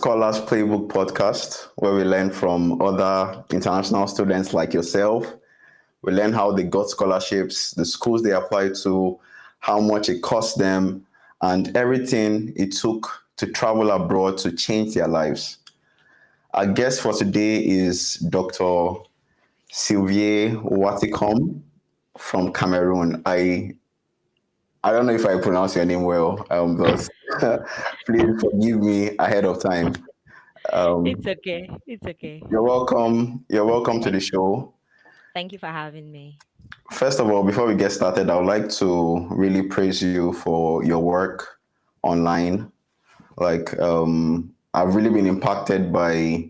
Scholars Playbook podcast, where we learn from other international students like yourself. We learn how they got scholarships, the schools they applied to, how much it cost them, and everything it took to travel abroad to change their lives. Our guest for today is Dr. Sylvie Watikum from Cameroon. I don't know if I pronounce your name well, but please forgive me ahead of time. It's Um, okay. It's okay. you're welcome. You're welcome to the Thank show. thank you for having me. First of all, before we get started, I would like to really praise you for your work online. I've really been impacted by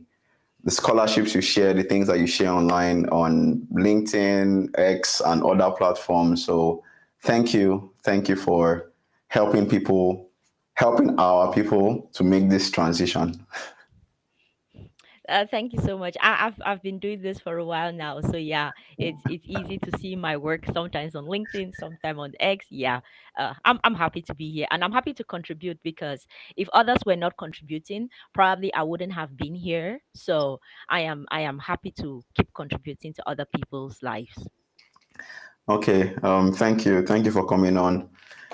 the scholarships you share, the things that you share online on LinkedIn, X, and other platforms. So, thank you for helping people, helping our people to make this transition. Thank you so much. I've been doing this for a while now, so yeah, it's easy to see my work sometimes on LinkedIn, sometimes on X. Yeah, I'm happy to be here, and I'm happy to contribute because if others were not contributing, probably I wouldn't have been here. So I am happy to keep contributing to other people's lives. Okay, thank you for coming on.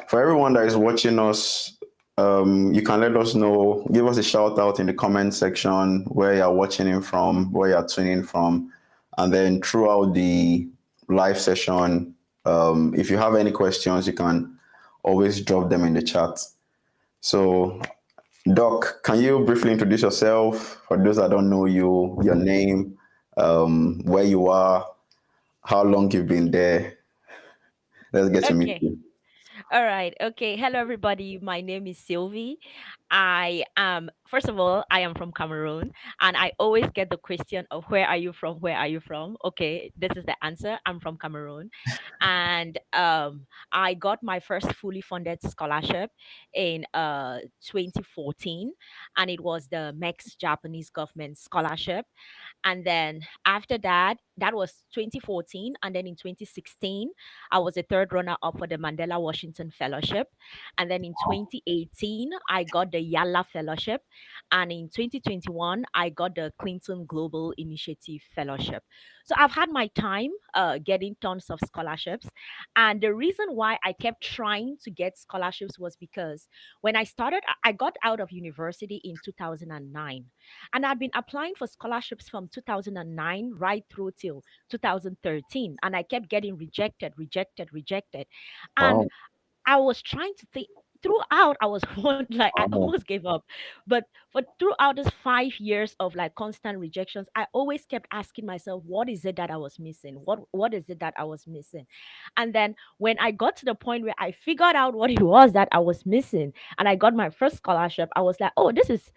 For everyone that is watching us, you can let us know, give us a shout out in the comment section where you're watching it from, where you're tuning from, and then throughout the live session, if you have any questions, you can always drop them in the chat. So, Doc, can you briefly introduce yourself for those that don't know you, your name, where you are, how long you've been there? Let's get to meet Okay. you. All right. Okay. Hello, everybody. My name is Sylvie. I am, first of all, I am from Cameroon, and I always get the question of where are you from? Where are you from? Okay, this is the answer. I'm from Cameroon, and I got my first fully funded scholarship in 2014, and it was the MEXT Japanese government scholarship. And then after that, that was 2014. And then in 2016, I was a third runner up for the Mandela Washington Fellowship. And then in 2018, I got the Yala Fellowship. And in 2021, I got the Clinton Global Initiative Fellowship. So I've had my time getting tons of scholarships. And the reason why I kept trying to get scholarships was because when I started, I got out of university in 2009. And I'd been applying for scholarships from 2009 right through till 2013. And I kept getting rejected, rejected, rejected. And Wow. I was trying to think throughout I was like I Wow. almost gave up. But for throughout this 5 years of like constant rejections, I always kept asking myself, what is it that I was missing? What is it that I was missing? And then when I got to the point where I figured out what it was that I was missing and I got my first scholarship, I was like, oh, this is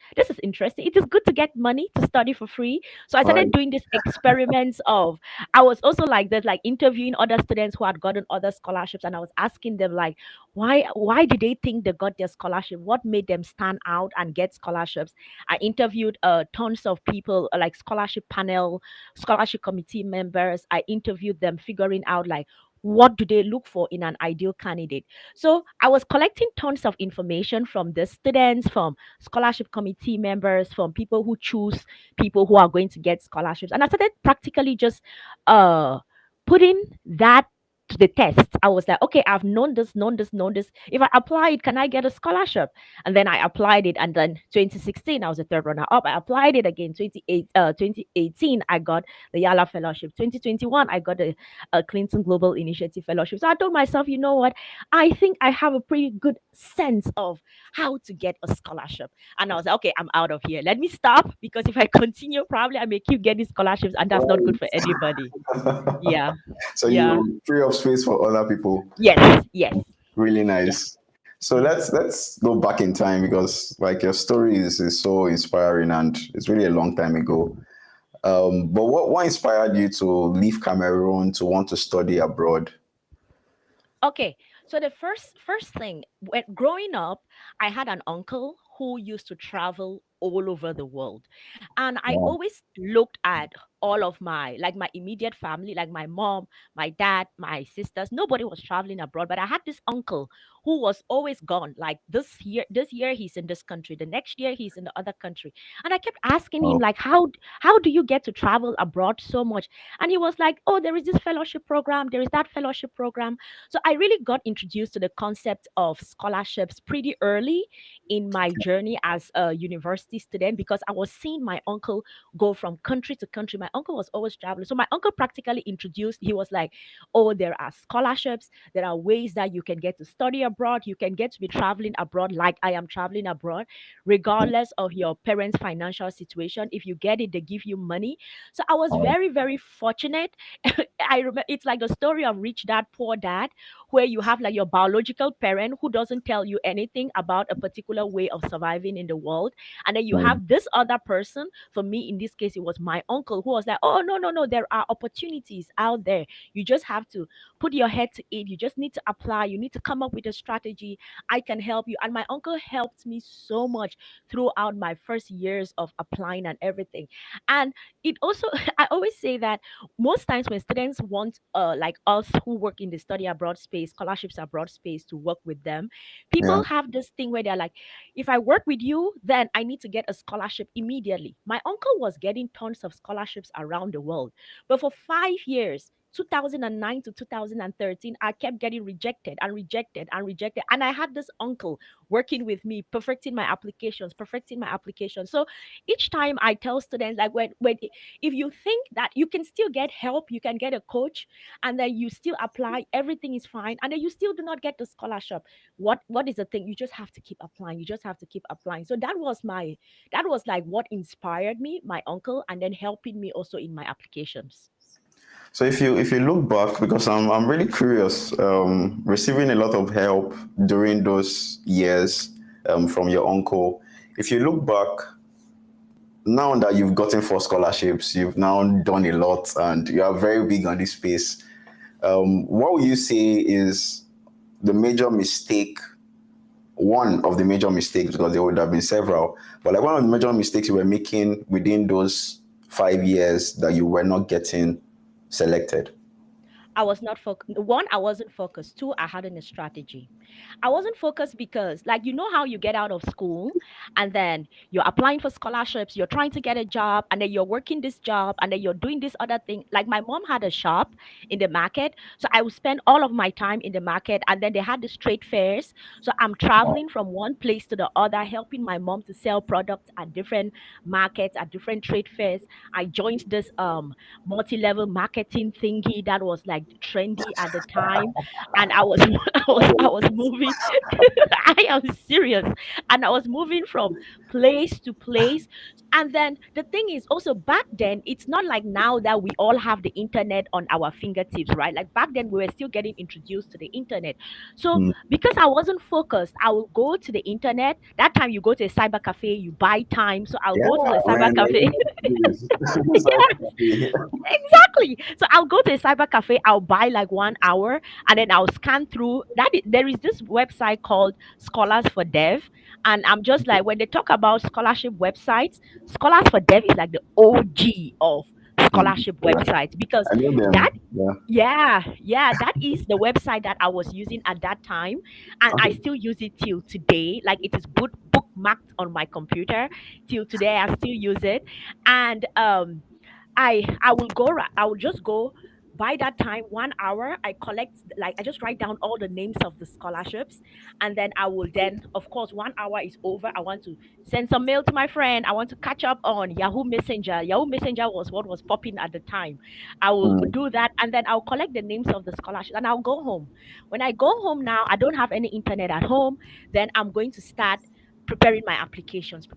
interesting. It is good to get money to study for free. So I Right. started doing these experiments of I was also like that, like interviewing other students who had gotten other scholarships, and I was asking them like, why did they think they got their scholarship? What made them stand out and get scholarships? I interviewed tons of people, like scholarship panel, scholarship committee members. I interviewed them, figuring out like what do they look for in an ideal candidate. So I was collecting tons of information from the students, from scholarship committee members, from people who choose people who are going to get scholarships, and I started practically just uh putting that to the test. I was like, okay, I've known this, known this, known this. If I apply it, can I get a scholarship? And then I applied it. And then 2016, I was a third runner up. I applied it again. 2018, I got the Yala Fellowship. 2021, I got a Clinton Global Initiative Fellowship. So I told myself, you know what? I think I have a pretty good sense of how to get a scholarship. And I was like, okay, I'm out of here. Let me stop because if I continue, probably I may keep getting scholarships, and that's not good for Right. anybody. Yeah. So Yeah. you free up space for other people. Yes. Yes. Really Yeah. nice. So Yeah. let's go back in time because like your story is so inspiring and it's really a long time ago. But what inspired you to leave Cameroon to want to study abroad? Okay. So the first thing, when growing up, I had an uncle who used to travel all over the world. And I Wow. always looked at all of my like my immediate family, like my mom, my dad, my sisters, nobody was traveling abroad. But I had this uncle who was always gone. Like this year he's in this country, the next year he's in the other country. And I kept asking him, Oh, like, how do you get to travel abroad so much? And he was like, oh, there is this fellowship program, there is that fellowship program. So I really got introduced to the concept of scholarships pretty early in my journey as a university student, because I was seeing my uncle go from country to country. My uncle was always traveling. So my uncle practically introduced, he was like, oh, there are scholarships, there are ways that you can get to study abroad, you can get to be traveling abroad like I am traveling abroad, regardless of your parents' financial situation. If you get it, they give you money. So I was oh, very, very fortunate. I remember it's like the story of rich dad, poor dad, where you have like your biological parent who doesn't tell you anything about a particular way of surviving in the world. And then you mm, have this other person. For me, in this case, it was my uncle who was like, oh, no, no, no, there are opportunities out there. You just have to put your head to it. You just need to apply. You need to come up with a strategy. I can help you. And my uncle helped me so much throughout my first years of applying and everything. And it also, I always say that most times when students want like us who work in the study abroad space, scholarships abroad space, to work with them, yeah. people have this thing where they're like, if I work with you, then I need to get a scholarship immediately. My uncle was getting tons of scholarships around the world, but for 5 years, 2009 to 2013, I kept getting rejected and rejected and rejected. And I had this uncle working with me, perfecting my applications, perfecting my applications. So each time I tell students, like, when if you think that you can still get help, you can get a coach, and then you still apply, everything is fine, and then you still do not get the scholarship. What is the thing? You just have to keep applying. You just have to keep applying. So that was like what inspired me, my uncle, and then helping me also in my applications. So if you look back, because I'm really curious, receiving a lot of help during those years from your uncle. If you look back, now that you've gotten 4 scholarships, you've now done a lot, and you are very big on this space. What would you say is the major mistake? One of the major mistakes, because there would have been several, but like one of the major mistakes you were making within those 5 years that you were not getting selected. I was not focused. One, I wasn't focused. Two, I hadn't a strategy. I wasn't focused because, like, you know how you get out of school and then you're applying for scholarships, you're trying to get a job, and then you're working this job, and then you're doing this other thing. Like, my mom had a shop in the market. So I would spend all of my time in the market, and then they had the trade fairs. So I'm traveling from one place to the other, helping my mom to sell products at different markets, at different trade fairs. I joined this multi-level marketing thingy that was like trendy at the time, and I was I was moving. I am serious. And I was moving from place to place. And then the thing is also, back then, it's not like now that we all have the internet on our fingertips, right? Like back then we were still getting introduced to the internet. So Mm. because I wasn't focused, I will go to the internet. That time you go to a cyber cafe, you buy time. So I'll Yeah, go to the cyber man, I cafe. remember this. Exactly. Exactly. So I'll go to a cyber cafe, I'll buy like 1 hour, and then I'll scan through that. There is this website called Scholars for Dev. And I'm just like, when they talk about scholarship websites, Scholars for Dev is like the OG of Mm. scholarship Yeah, websites, because I know that, them. Yeah. yeah, yeah, that is the website that I was using at that time. And I Okay. still use it till today. Like, it is bookmarked on my computer till today. I still use it. And I will just go by that time, 1 hour. I collect, like, I just write down all the names of the scholarships, and then I will then, of course, 1 hour is over. I want to send some mail to my friend. I want to catch up on Yahoo Messenger. Yahoo Messenger was what was popping at the time. I will Mm. do that, and then I'll collect the names of the scholarships, and I'll go home. When I go home now, I don't have any internet at home. Then I'm going to start preparing my applications.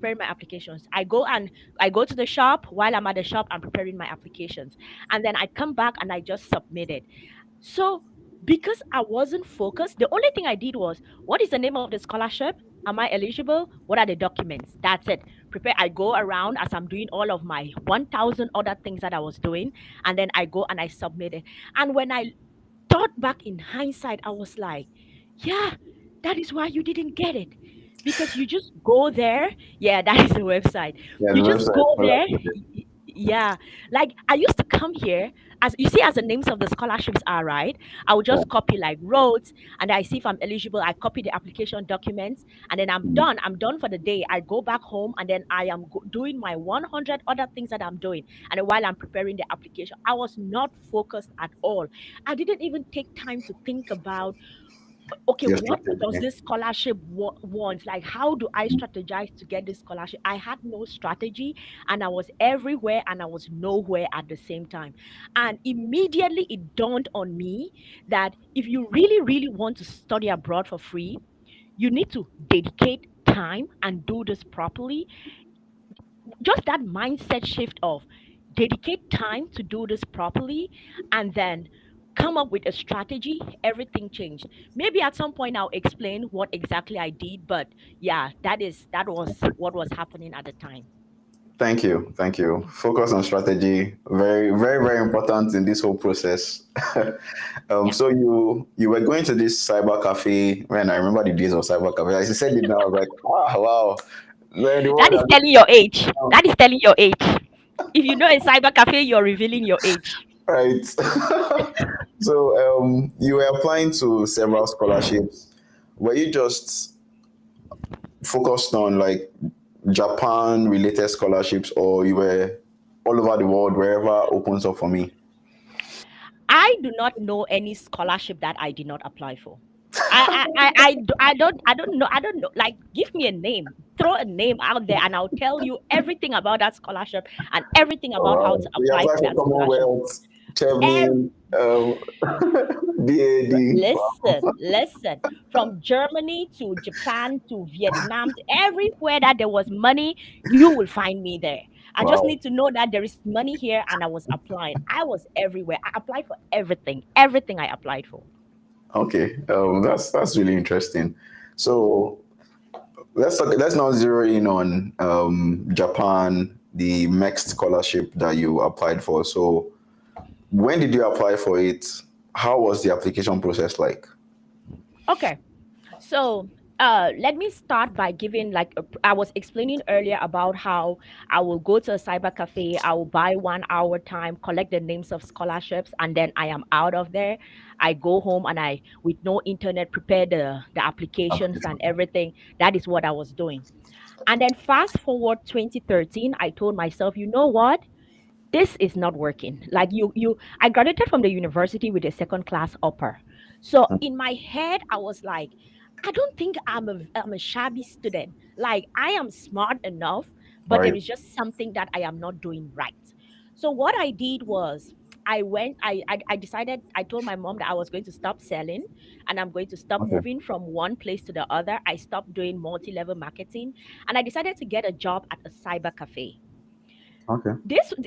I go to the shop. While I'm at the shop, I'm preparing my applications. And then I come back and I just submit it. So, because I wasn't focused, the only thing I did was, what is the name of the scholarship? Am I eligible? What are the documents? That's it. Prepare. I go around as I'm doing all of my 1,000 other things that I was doing. And then I go and I submit it. And when I thought back in hindsight, I was like, yeah, that is why you didn't get it. Because you just go there. Yeah, that is the website. Yeah, the You just website. go Well, there. like, Yeah, like I used to come here, as you see, as the names of the scholarships are, right? I would Yeah. just copy like roads, and I see if I'm eligible. I copy the application documents, and then I'm Mm. done. I'm done for the day. I go back home, and then I am doing my 100 other things that I'm doing. And then while I'm preparing the application, I was not focused at all. I didn't even take time to think about, okay, Your what does strategy. this scholarship want? Like, how do I Mm. strategize to get this scholarship? I had no strategy, and I was everywhere and I was nowhere at the same time. And immediately it dawned on me that if you really, really want to study abroad for free, you need to dedicate time and do this properly. Just that mindset shift of dedicate time to do this properly, and then come up with a strategy, everything changed. Maybe at some point I'll explain what exactly I did, but yeah, that was what was happening at the time. Thank you. Thank you. Focus on strategy. Very, very, very important in this whole process. Yeah, So you were going to this cyber cafe when I remember the days of cyber cafe. As you said it now, I was like, ah, wow. Then the that one is that telling your age. now, That is telling your age. If you know a cyber cafe, you're revealing your age. right? So you were applying to several scholarships. Were you just focused on like Japan related scholarships, or you were all over the world wherever opens up for me? I do not know any scholarship that I did not apply for. I don't know. Like, give me a name, throw a name out there, and I'll tell you everything about that scholarship and everything Oh, about how wow. to So you apply apply for for that scholarship. Commonwealth, Chevlin, BAD. Listen. From Germany to Japan to Vietnam, to everywhere that there was money, you will find me there. I just Wow. need to know that there is money here, and I was applying. I was everywhere. I applied for everything, everything I applied for. Okay. That's really interesting. So let's now zero in on Japan, the MEXT scholarship that you applied for. So when did you apply for it? How was the application process like? Okay. So, let me start by giving like I was explaining earlier about how I will go to a cyber cafe, I will buy 1 hour time, collect the names of scholarships, and then I am out of there. I go home and I, with no internet, prepare the applications and Application. everything. That is what I was doing. And then fast forward 2013, I told myself, you know what? This is not working. Like, I graduated from the university with a second class upper. So in my head I was like, I don't think I'm a shabby student. Like, I am smart enough, but there Right. is just something that I am not doing right. So what I did was, I decided, I told my mom that I was going to stop selling, and I'm going to stop Okay. moving from one place to the other. I stopped doing multi-level marketing, and I decided to get a job at a cyber cafe. Okay.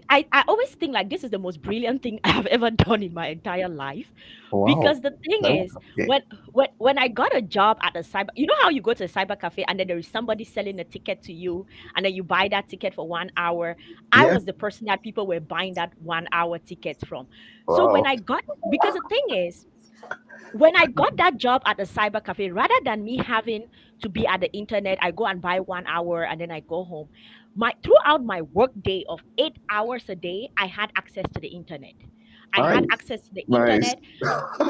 I always think like this is the most brilliant thing I've ever done in my entire life, Wow. because the thing That is, was okay. when I got a job at a cyber, you know how you go to a cyber cafe and then there is somebody selling a ticket to you, and then you buy that ticket for 1 hour. I Yeah. was the person that people were buying that 1 hour tickets from. So when Wow. I got, because the thing is, when I got that job at the cyber cafe, rather than me having to be at the internet, I go and buy 1 hour and then I go home. My Throughout my work day of 8 hours a day, I had access to the internet. I had Nice. access to the Nice. internet,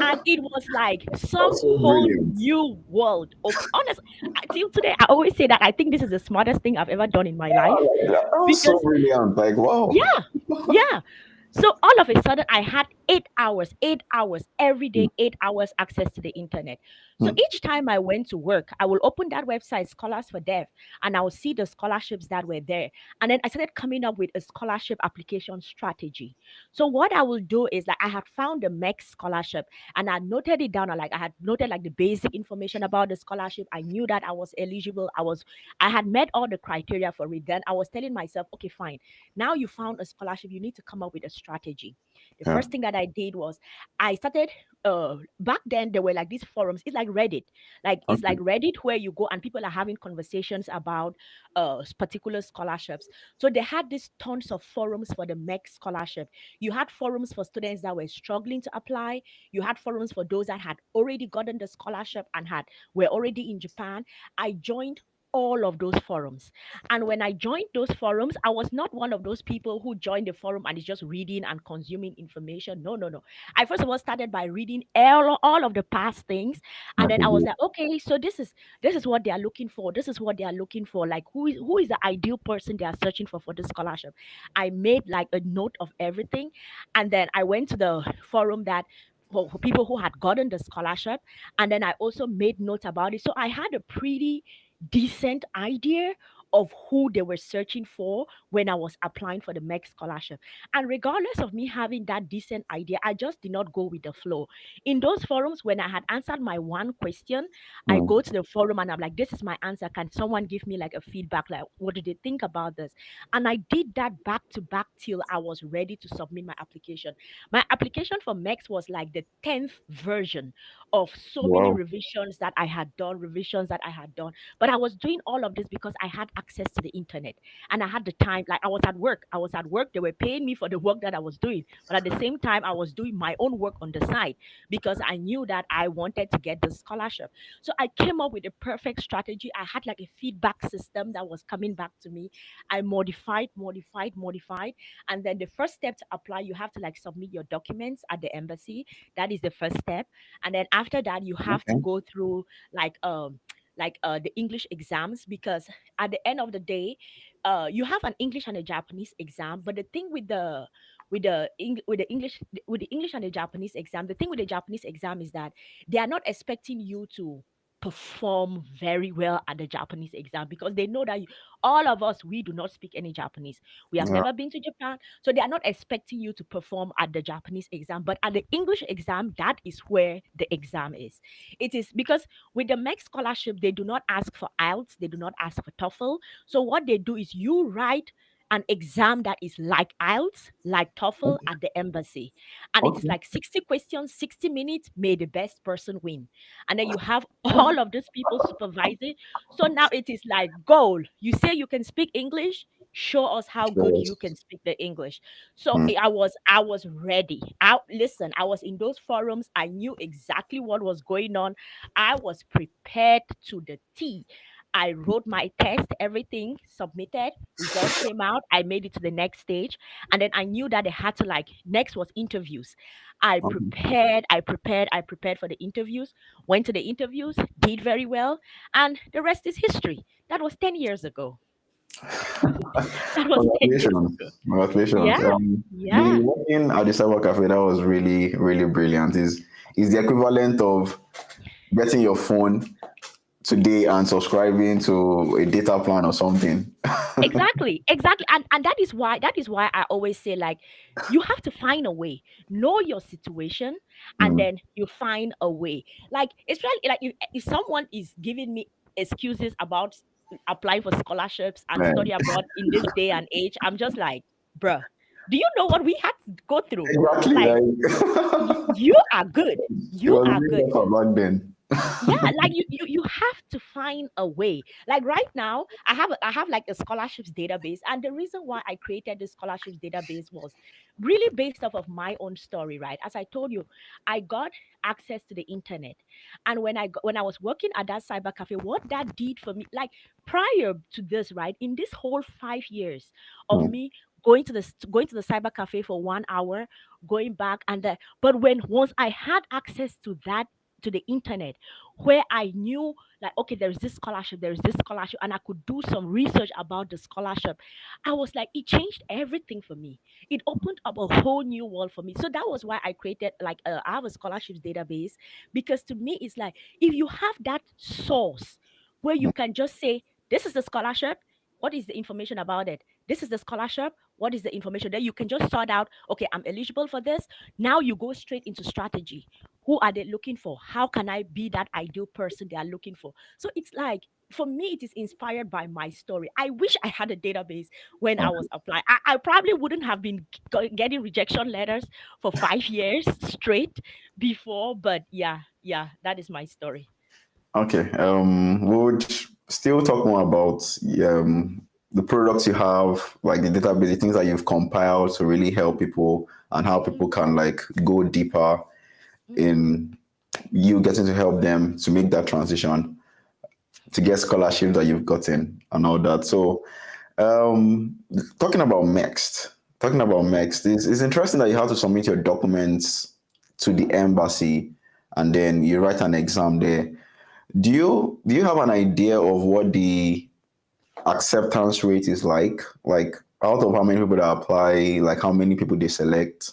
and it was like some That's so whole brilliant. new world open. Honestly, till today, I always say that I think this is the smartest thing I've ever done in my Yeah, life, like that was so because brilliant. Like, wow. yeah, yeah. So all of a sudden, I had 8 hours, 8 hours every Mm, day, 8 hours access to the internet. So mm. each time I went to work, I will open that website, Scholars for Deaf, and I will see the scholarships that were there. And then I started coming up with a scholarship application strategy. So what I will do is, like, I had found the MEXT scholarship, and I noted it down. I had noted like the basic information about the scholarship. I knew that I was eligible. I had met all the criteria for it. Then I was telling myself, okay, fine, now you found a scholarship, you need to come up with a strategy. The Yeah. first thing that I did was, I started, back then there were like these forums. It's like Reddit. Like, it's Okay. like Reddit, where you go and people are having conversations about particular scholarships. So they had these tons of forums for the MEX scholarship. You had forums for students that were struggling to apply. You had forums for those that had already gotten the scholarship and had were already in Japan. I joined all of those forums. And when I joined those forums, I was not one of those people who joined the forum and is just reading and consuming information. No, no, no. I first of all started by reading all of the past things. And then Okay, I was good. like, okay, so this is what they are looking for. This is what they are looking for. Like who is the ideal person they are searching for this scholarship. I made like a note of everything. And then I went to the forum that for people who had gotten the scholarship. And then I also made notes about it. So I had a pretty decent idea of who they were searching for when I was applying for the MEXT scholarship. And regardless of me having that decent idea, I just did not go with the flow. In those forums, when I had answered my one question, I Mm, go to the forum and I'm like, this is my answer. Can someone give me like a feedback? Like, what do they think about this? And I did that back to back till I was ready to submit my application. My application for MEXT was like the 10th version of so many wow. revisions that I had done. But I was doing all of this because I had access to the internet and I had the time. Like I was at work. I was at work. They were paying me for the work that I was doing. But at the same time, I was doing my own work on the side because I knew that I wanted to get the scholarship. So I came up with a perfect strategy. I had like a feedback system that was coming back to me. I modified. And then the first step to apply, you have to like submit your documents at the embassy. That is the first step. And then after that, you have to Okay. go through like the English exams because at the end of the day, you have an English and a Japanese exam. But the thing with the English and the Japanese exam, the thing with the Japanese exam is that they are not expecting you to perform very well at the Japanese exam because they know that all of us we do not speak any Japanese. We have Yeah. never been to Japan, so they are not expecting you to perform at the Japanese exam. But at the English exam, that is where the exam is. It is because with the MEX scholarship, they do not ask for IELTS, they do not ask for TOEFL. So what they do is you write an exam that is like IELTS, like TOEFL at the embassy. And it is Okay. like 60 questions, 60 minutes, may the best person win. And then you have all of these people supervising. So now it is like goal. You say you can speak English, show us how good Sure. you can speak the English. So Mm, I was ready. I was in those forums. I knew exactly what was going on. I was prepared to the T. I wrote my test, everything submitted, result came out. I made it to the next stage. And then I knew that they had to like next was interviews. okay. I prepared for the interviews, went to the interviews, did very well, and the rest is history. That was 10 years ago. That was 10 years Congratulations. ago. Congratulations. Yeah. The Yeah. working at the cyber cafe, that was really, really brilliant. Is the equivalent of getting your phone today and subscribing to a data plan or something. Exactly. And that is why I always say like you have to find a way. Know your situation and Mm, then you find a way. Like it's really like if someone is giving me excuses about applying for scholarships and right. study abroad in this day and age, I'm just like, bruh, do you know what we had to go through? Exactly. Like Like you are good. it You was are really good. tough back then. Yeah, like you have to find a way. Like right now I have like a scholarships database, and the reason why I created this scholarships database was really based off of my own story, right? As I told you, I got access to the internet, and when I was working at that cyber cafe, what that did for me, like prior to this, right, in this whole 5 years of Mm, me going to the cyber cafe for 1 hour, going back and but when once I had access to the internet where I knew like okay there is this scholarship and I could do some research about the scholarship. I was like it changed everything for me. It opened up a whole new world for me. So that was why I created like I have a scholarships database because to me it's like if you have that source where you mm. can just say this is the scholarship, what is the information about it? This is the scholarship, what is the information? Then you can just sort out, okay, I'm eligible for this. Now you go straight into strategy. Who are they looking for? How can I be that ideal person they are looking for? So it's like for me, it is inspired by my story. I wish I had a database when I Okay. was applying. I probably wouldn't have been getting rejection letters for 5 years straight before, but yeah, that is my story. Okay. We would still talk more about the products you have, like the database, the things that you've compiled to really help people, and how people Mhm, can like go deeper mhm, in you getting to help them to make that transition. to get scholarship that you've gotten and all that. So, um, talking about MEXT, it's interesting that you have to submit your documents to the embassy and then you write an exam there. Do you have an idea of what the acceptance rate is like? Like out of how many people that apply, like how many people they select?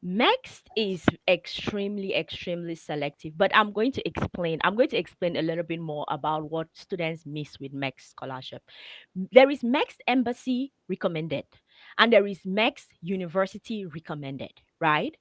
Next is extremely, extremely selective, but I'm going to explain. I'm going to explain a little bit more about what students miss with MEXT scholarship. There is MEXT Embassy recommended, and there is MEXT University recommended, right?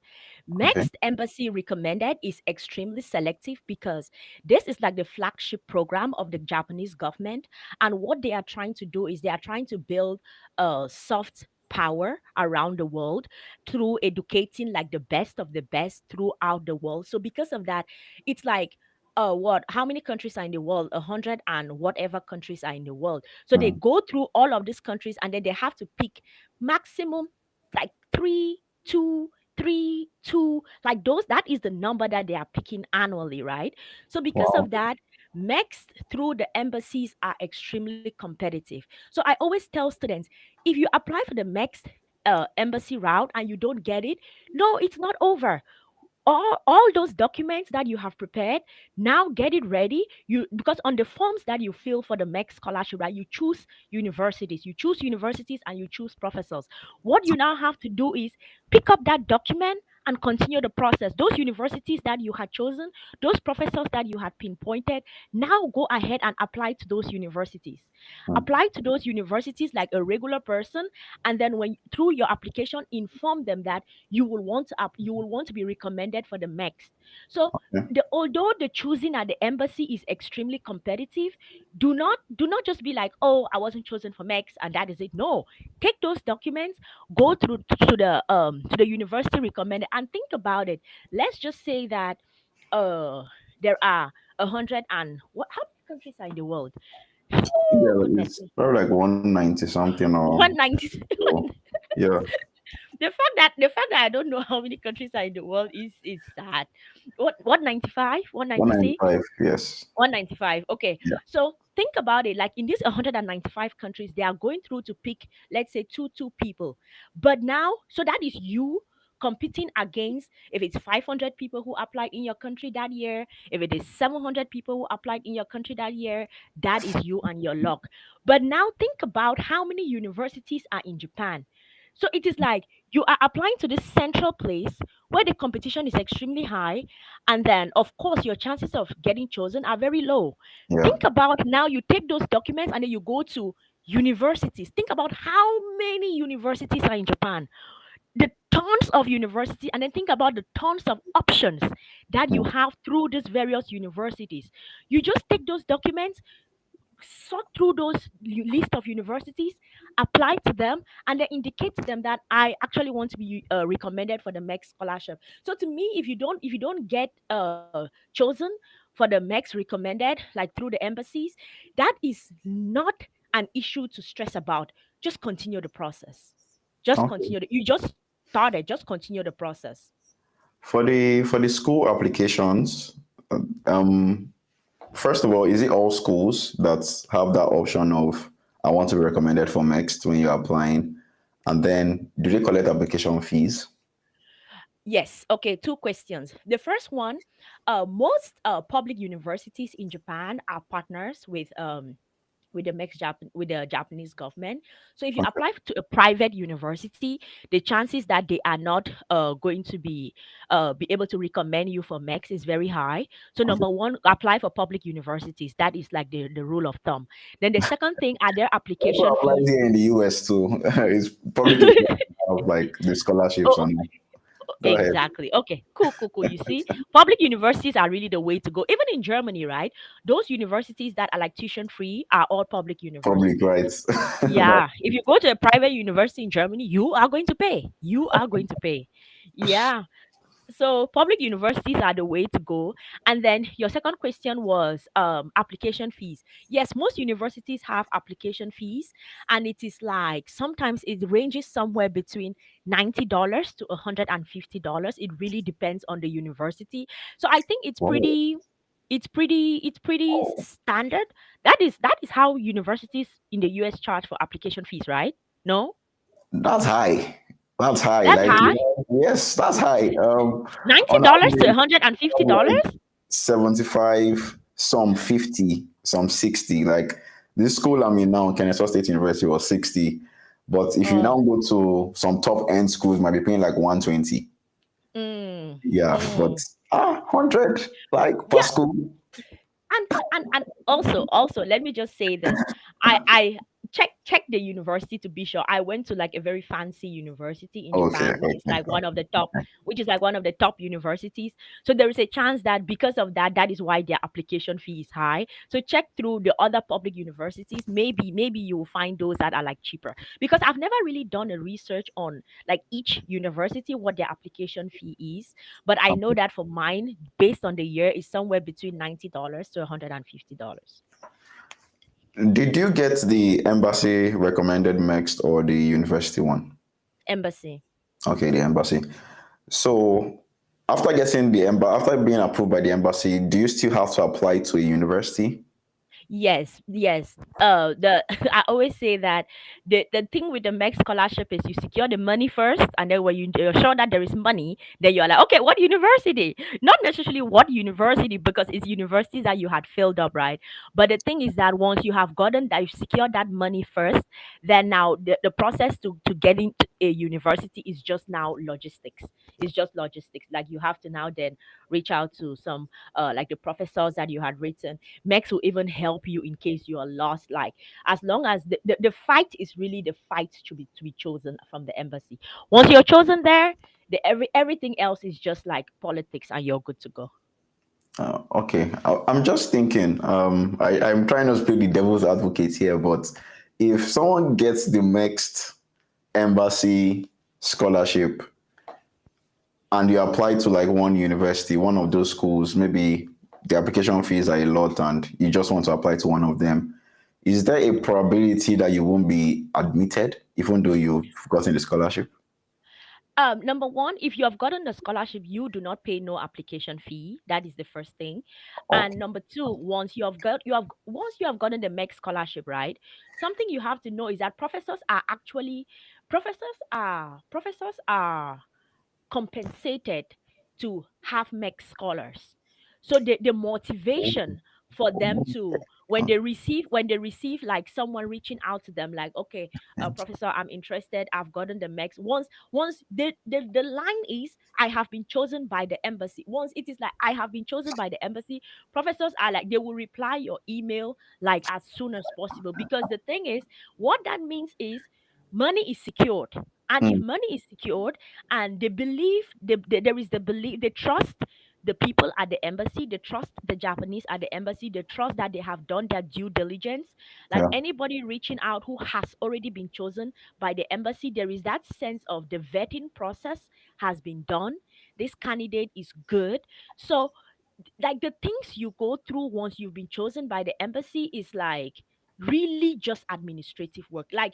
Okay. MEXT Embassy recommended is extremely selective because this is like the flagship program of the Japanese government. And what they are trying to do is they are trying to build a soft power around the world through educating like the best of the best throughout the world. So because of that, it's like what how many countries are in the world? 100 and whatever countries are in the world. So they Mm. go through all of these countries and then they have to pick maximum like three, two, three, two, like those. That is the number that they are picking annually, right? So because Wow. of that, MEXT through the embassies are extremely competitive. So I always tell students, if you apply for the MEXT embassy route and you don't get it, no, it's not over. All those documents that you have prepared, now get it ready. You Because on the forms that you fill for the MEX scholarship, right, you choose universities and you choose professors. What you now have to do is pick up that document and continue the process. Those universities that you had chosen, those professors that you had pinpointed, now go ahead and apply to those universities. Mm. Apply to those universities like a regular person, and then when through your application, inform them that you will want to be recommended for the next. So Yeah. although the choosing at the embassy is extremely competitive, do not just be like, oh, I wasn't chosen for MEX and that is it. No, take those documents, go through to the university recommended, and think about it. Let's just say that uh there are 100 and what how many countries are in the world? Oh Yeah, goodness it's me. probably like 190 something or 190. so. Yeah, The fact that I don't know how many countries are in the world is sad. What 95? 196? 195. Yes. 195. Okay. Yeah. So think about it. Like in these 195 countries, they are going through to pick, let's say, two people. But now, so that is you competing against, if it's 500 people who applied in your country that year, if it is 700 people who applied in your country that year, that is you and your luck. But now think about how many universities are in Japan. So it is like you are applying to this central place where the competition is extremely high, and then of course your chances of getting chosen are very low. Yeah. Think about now, you take those documents and then you go to universities. Think about how many universities are in Japan, the tons of university, and then think about the tons of options that you Mm. have through these various universities. You just take those documents, sort through those list of universities, apply to them, and then indicate to them that I actually want to be recommended for the MEX scholarship. So to me, if you don't get chosen for the MEX recommended, like through the embassies, that is not an issue to stress about. Just continue the process. Just Okay. continue. You just started. Just continue the process. For the school applications, um, first of all, is it all schools that have that option of I want to be recommended for next when you're applying? And then do they collect application fees? Yes. Okay. Two questions. The first one, most public universities in Japan are partners with the with the Japanese government. So if you Okay. apply to a private university, the chances that they are not going to be able to recommend you for MEX is very high. So Okay. number one, apply for public universities. That is like the rule of thumb. Then the second thing are their Also application applies fees. here in the US too. It's public university have like the scholarships Oh, and go ahead. exactly. Okay, cool, cool, cool. You see, public universities are really the way to go. Even in Germany, right? Those universities that are like tuition free are all public Public universities. rights. That, Yeah, if you go to a private university in Germany, you are going to pay. You are going to pay. Yeah. So public universities are the way to go. And then your second question was application fees. Yes, most universities have application fees, and it is like sometimes it ranges somewhere between $90 to $150. It really depends on the university. So I think it's wow. it's pretty Oh, standard. That is how universities in the US charge for application fees, right? No, that's high. That's high. that's Like, high. yes, that's high. ninety On dollars to average, $150. like 75, some 50, some 60. Like this school I'm in now, Kennesaw State University, was 60. But if you now Oh, go to some top end schools, might be paying like 120. mm, Yeah, but mm. 100 like per Yeah, school. and also let me just say this. I check the university to be sure. I went to like a very fancy university in Okay, Japan, which is okay. like one of the top universities. So there is a chance that because of that, that is why their application fee is high. So check through the other public universities. Maybe you will find those that are like cheaper, because I've never really done a research on like each university what their application fee is. But I know that for mine, based on the year, is somewhere between $90 to $150. Did you get the embassy recommended MEXT or the university one? Embassy. Okay, the embassy. So after being approved by the embassy, do you still have to apply to a university? Yes, yes. The I always say that the thing with the MEX scholarship is you secure the money first, and then when you're sure that there is money, then you're like, okay, what university? Not necessarily what university, because it's universities that you had filled up, right? But the thing is that once you have gotten that, you secured that money first, then now the process to get into a university is just now logistics. It's just logistics. Like you have to now then reach out to some like the professors that you had written. Mex will even help you in case you are lost. Like as long as the fight is really the fight to be chosen from the embassy. Once you're chosen there, everything else is just like politics and you're good to go. Okay, I'm just thinking. I'm trying not to play the devil's advocate here, but if someone gets the MEXT embassy scholarship and you apply to like one university, one of those schools, maybe the application fees are a lot and you just want to apply to one of them, is there a probability that you won't be admitted even though you've gotten the scholarship? Number one, if you have gotten the scholarship, you do not pay no application fee. That is the first thing. And Okay. number two, once you have gotten the MEX scholarship, right? Something you have to know is that professors are compensated to have MEX scholars. So the motivation for them to when they receive like someone reaching out to them like, okay, professor, I'm interested, I've gotten the MEX. Once the line is I have been chosen by the embassy. Once it is like I have been chosen by the embassy, professors are like they will reply your email like as soon as possible, because the thing is what that means is money is secured. And if Mm, money is secured and they believe there is the belief, they trust the people at the embassy, they trust the Japanese at the embassy, they trust that they have done their due diligence. Like yeah. anybody reaching out who has already been chosen by the embassy, there is that sense of the vetting process has been done. This candidate is good. So like the things you go through once you've been chosen by the embassy is like really just administrative work. Like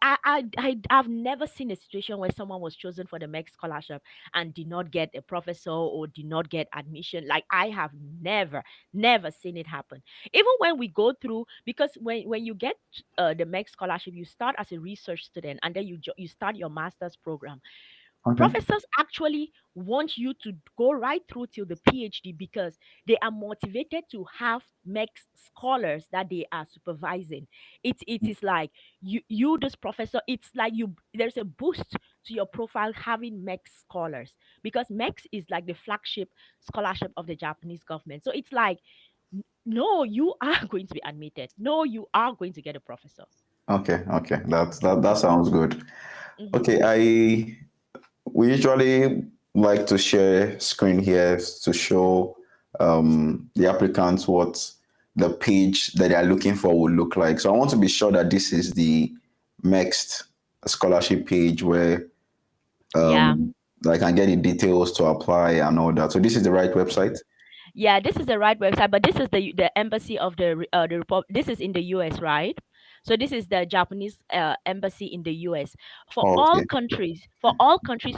I've never seen a situation where someone was chosen for the MEX scholarship and did not get a professor or did not get admission. Like I have never seen it happen. Even when we go through, because when you get the MEX scholarship, you start as a research student and then you start your master's program. Okay. Professors actually want you to go right through till the PhD, because they are motivated to have MEX scholars that they are supervising. It is like you this professor, it's like you there's a boost to your profile having MEX scholars, because MEX is like the flagship scholarship of the Japanese government. So it's like no, you are going to be admitted. No, you are going to get a professor. Okay. Okay. That sounds good. Hmm. Okay. I We usually like to share screen here to show the applicants what the page that they are looking for will look like. So I want to be sure that this is the next scholarship page where Yeah. I can get the details to apply and all that. So this is the right website. Yeah, this is the right website, but this is the embassy of the Republic. This is in the US, right? So this is the Japanese embassy in the US. Okay. For all countries,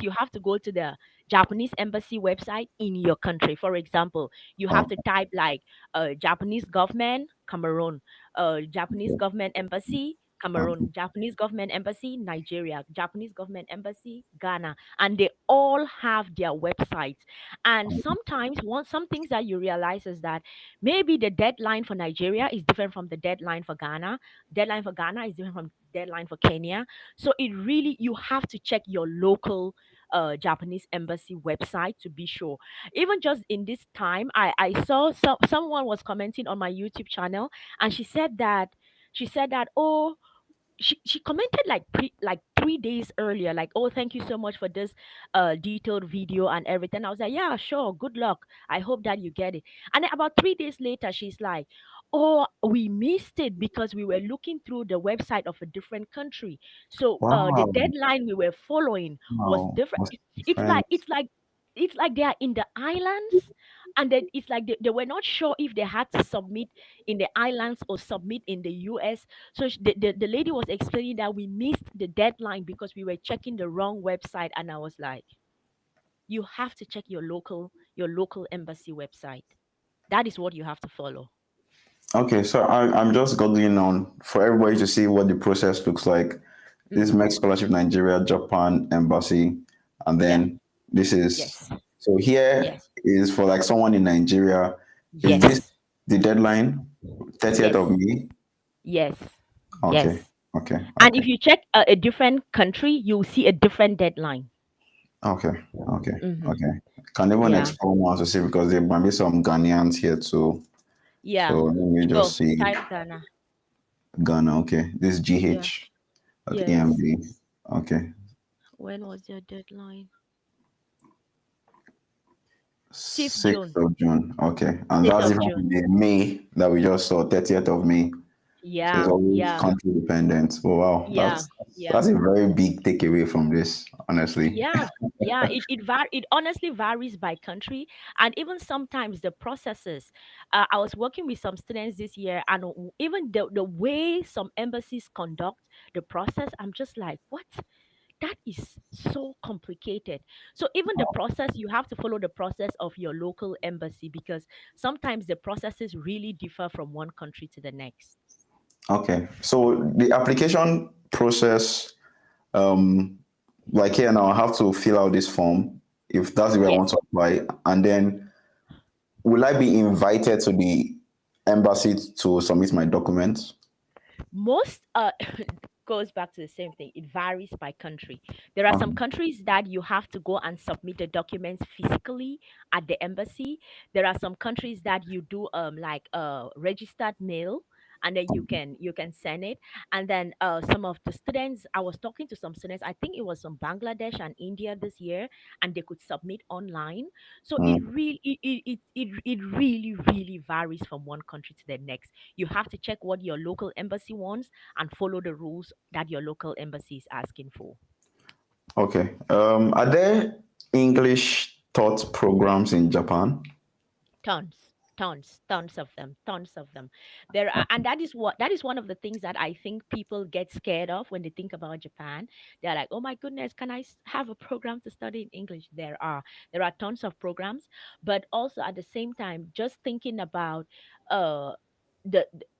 you have to go to the Japanese embassy website in your country. For example, you have to Okay. type like Japanese government Cameroon, Japanese government embassy Okay. Cameroon, Japanese government embassy Nigeria, Japanese government embassy Ghana, and they all have their websites. And sometimes one some things that you realize is that maybe the deadline for Nigeria is different from the deadline for Ghana. Deadline for Ghana is different from deadline for Kenya. So it really you have to check your local Japanese embassy website to be sure. Even just in this time, I saw someone was commenting on my YouTube channel, and she said that, oh, she commented like 3 days earlier, like, oh, thank you so much for this detailed video and everything. I was like, yeah, sure, good luck, I hope that you get it. And then about 3 days later, she's like, oh, we missed it because we were looking through the website of a different country. So the Wow. deadline we were following was Wow. different. What's It's like different? they are in the islands, and then it's like they were not sure if they had to submit in the islands or submit in the US. So the lady was explaining that we missed the deadline because we were checking the wrong website. And I was like, you have to check your local embassy website. That is what you have to follow. Okay, so I'm just googling on for everybody to see what the process looks like. This Mm-hmm. MEXT Scholarship Nigeria Japan Embassy, and Yeah. then this is Yes. so here Yes. is for like someone in Nigeria. Is this Yes. the deadline? 30th of Yes. May? Yes. Okay, Yes. okay, And okay, if you check a different country, you'll see a different deadline. okay, okay, Mm-hmm. okay. Can even Yeah. explore more to see because there might be some Ghanaians here too. Yeah. So let me Sure. just see Type Ghana. Ghana. Okay, this Yeah. GH at Yes. EMB. Okay, When was your deadline? 5th 6th June. of June. Okay. And 6th that's of even from June. the May that we just saw, 30th of May. So it's Yeah. always Yeah. country dependent. Oh wow. Yeah. That's Yeah. a very big takeaway from this, honestly. Yeah. Yeah. It honestly varies by country, and even sometimes the processes. I was working with some students this year, and even the way some embassies conduct the process, I'm just like, what? That is so complicated. So even the process, you have to follow the process of your local embassy, because sometimes the processes really differ from one country to the next. Okay. So the application process, um, like here now, I have to fill out this form if that's the way I want to Yes. apply. And then will I be invited to the embassy to submit my documents? Most goes back to the same thing. It varies by country. There are some Okay. countries that you have to go and submit the documents physically at the embassy. There are some countries that you do like registered mail, and then you can send it. And then some of the students, I was talking to some students, I think it was from Bangladesh and India this year, and they could submit online. So Mm. it really really varies from one country to the next. You have to check what your local embassy wants and follow the rules that your local embassy is asking for. Okay. Are there English taught programs in Japan? Tons of them, tons of them. There are, and that is one of the things that I think people get scared of when they think about Japan. They're like, oh my goodness, can have a program to study in English? There are tons of programs, but also at the same time, just thinking about uh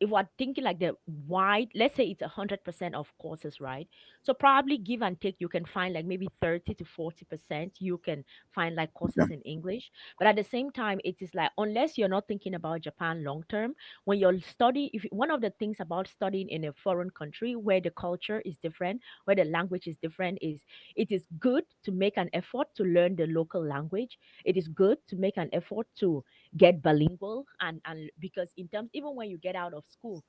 if we're thinking like the wide, let's say it's 100% of courses, right? So probably give and take, you can find like maybe 30 to 40% you can find like Yeah. courses in English. But at the same time, it is like, unless you're not thinking about Japan long term, when you're studying, if one of the things about studying in a foreign country where the culture is different, where the language is different, is it is good to make an effort to learn the local language. It is good to make an effort to get bilingual, and because in terms, even when you get out of school,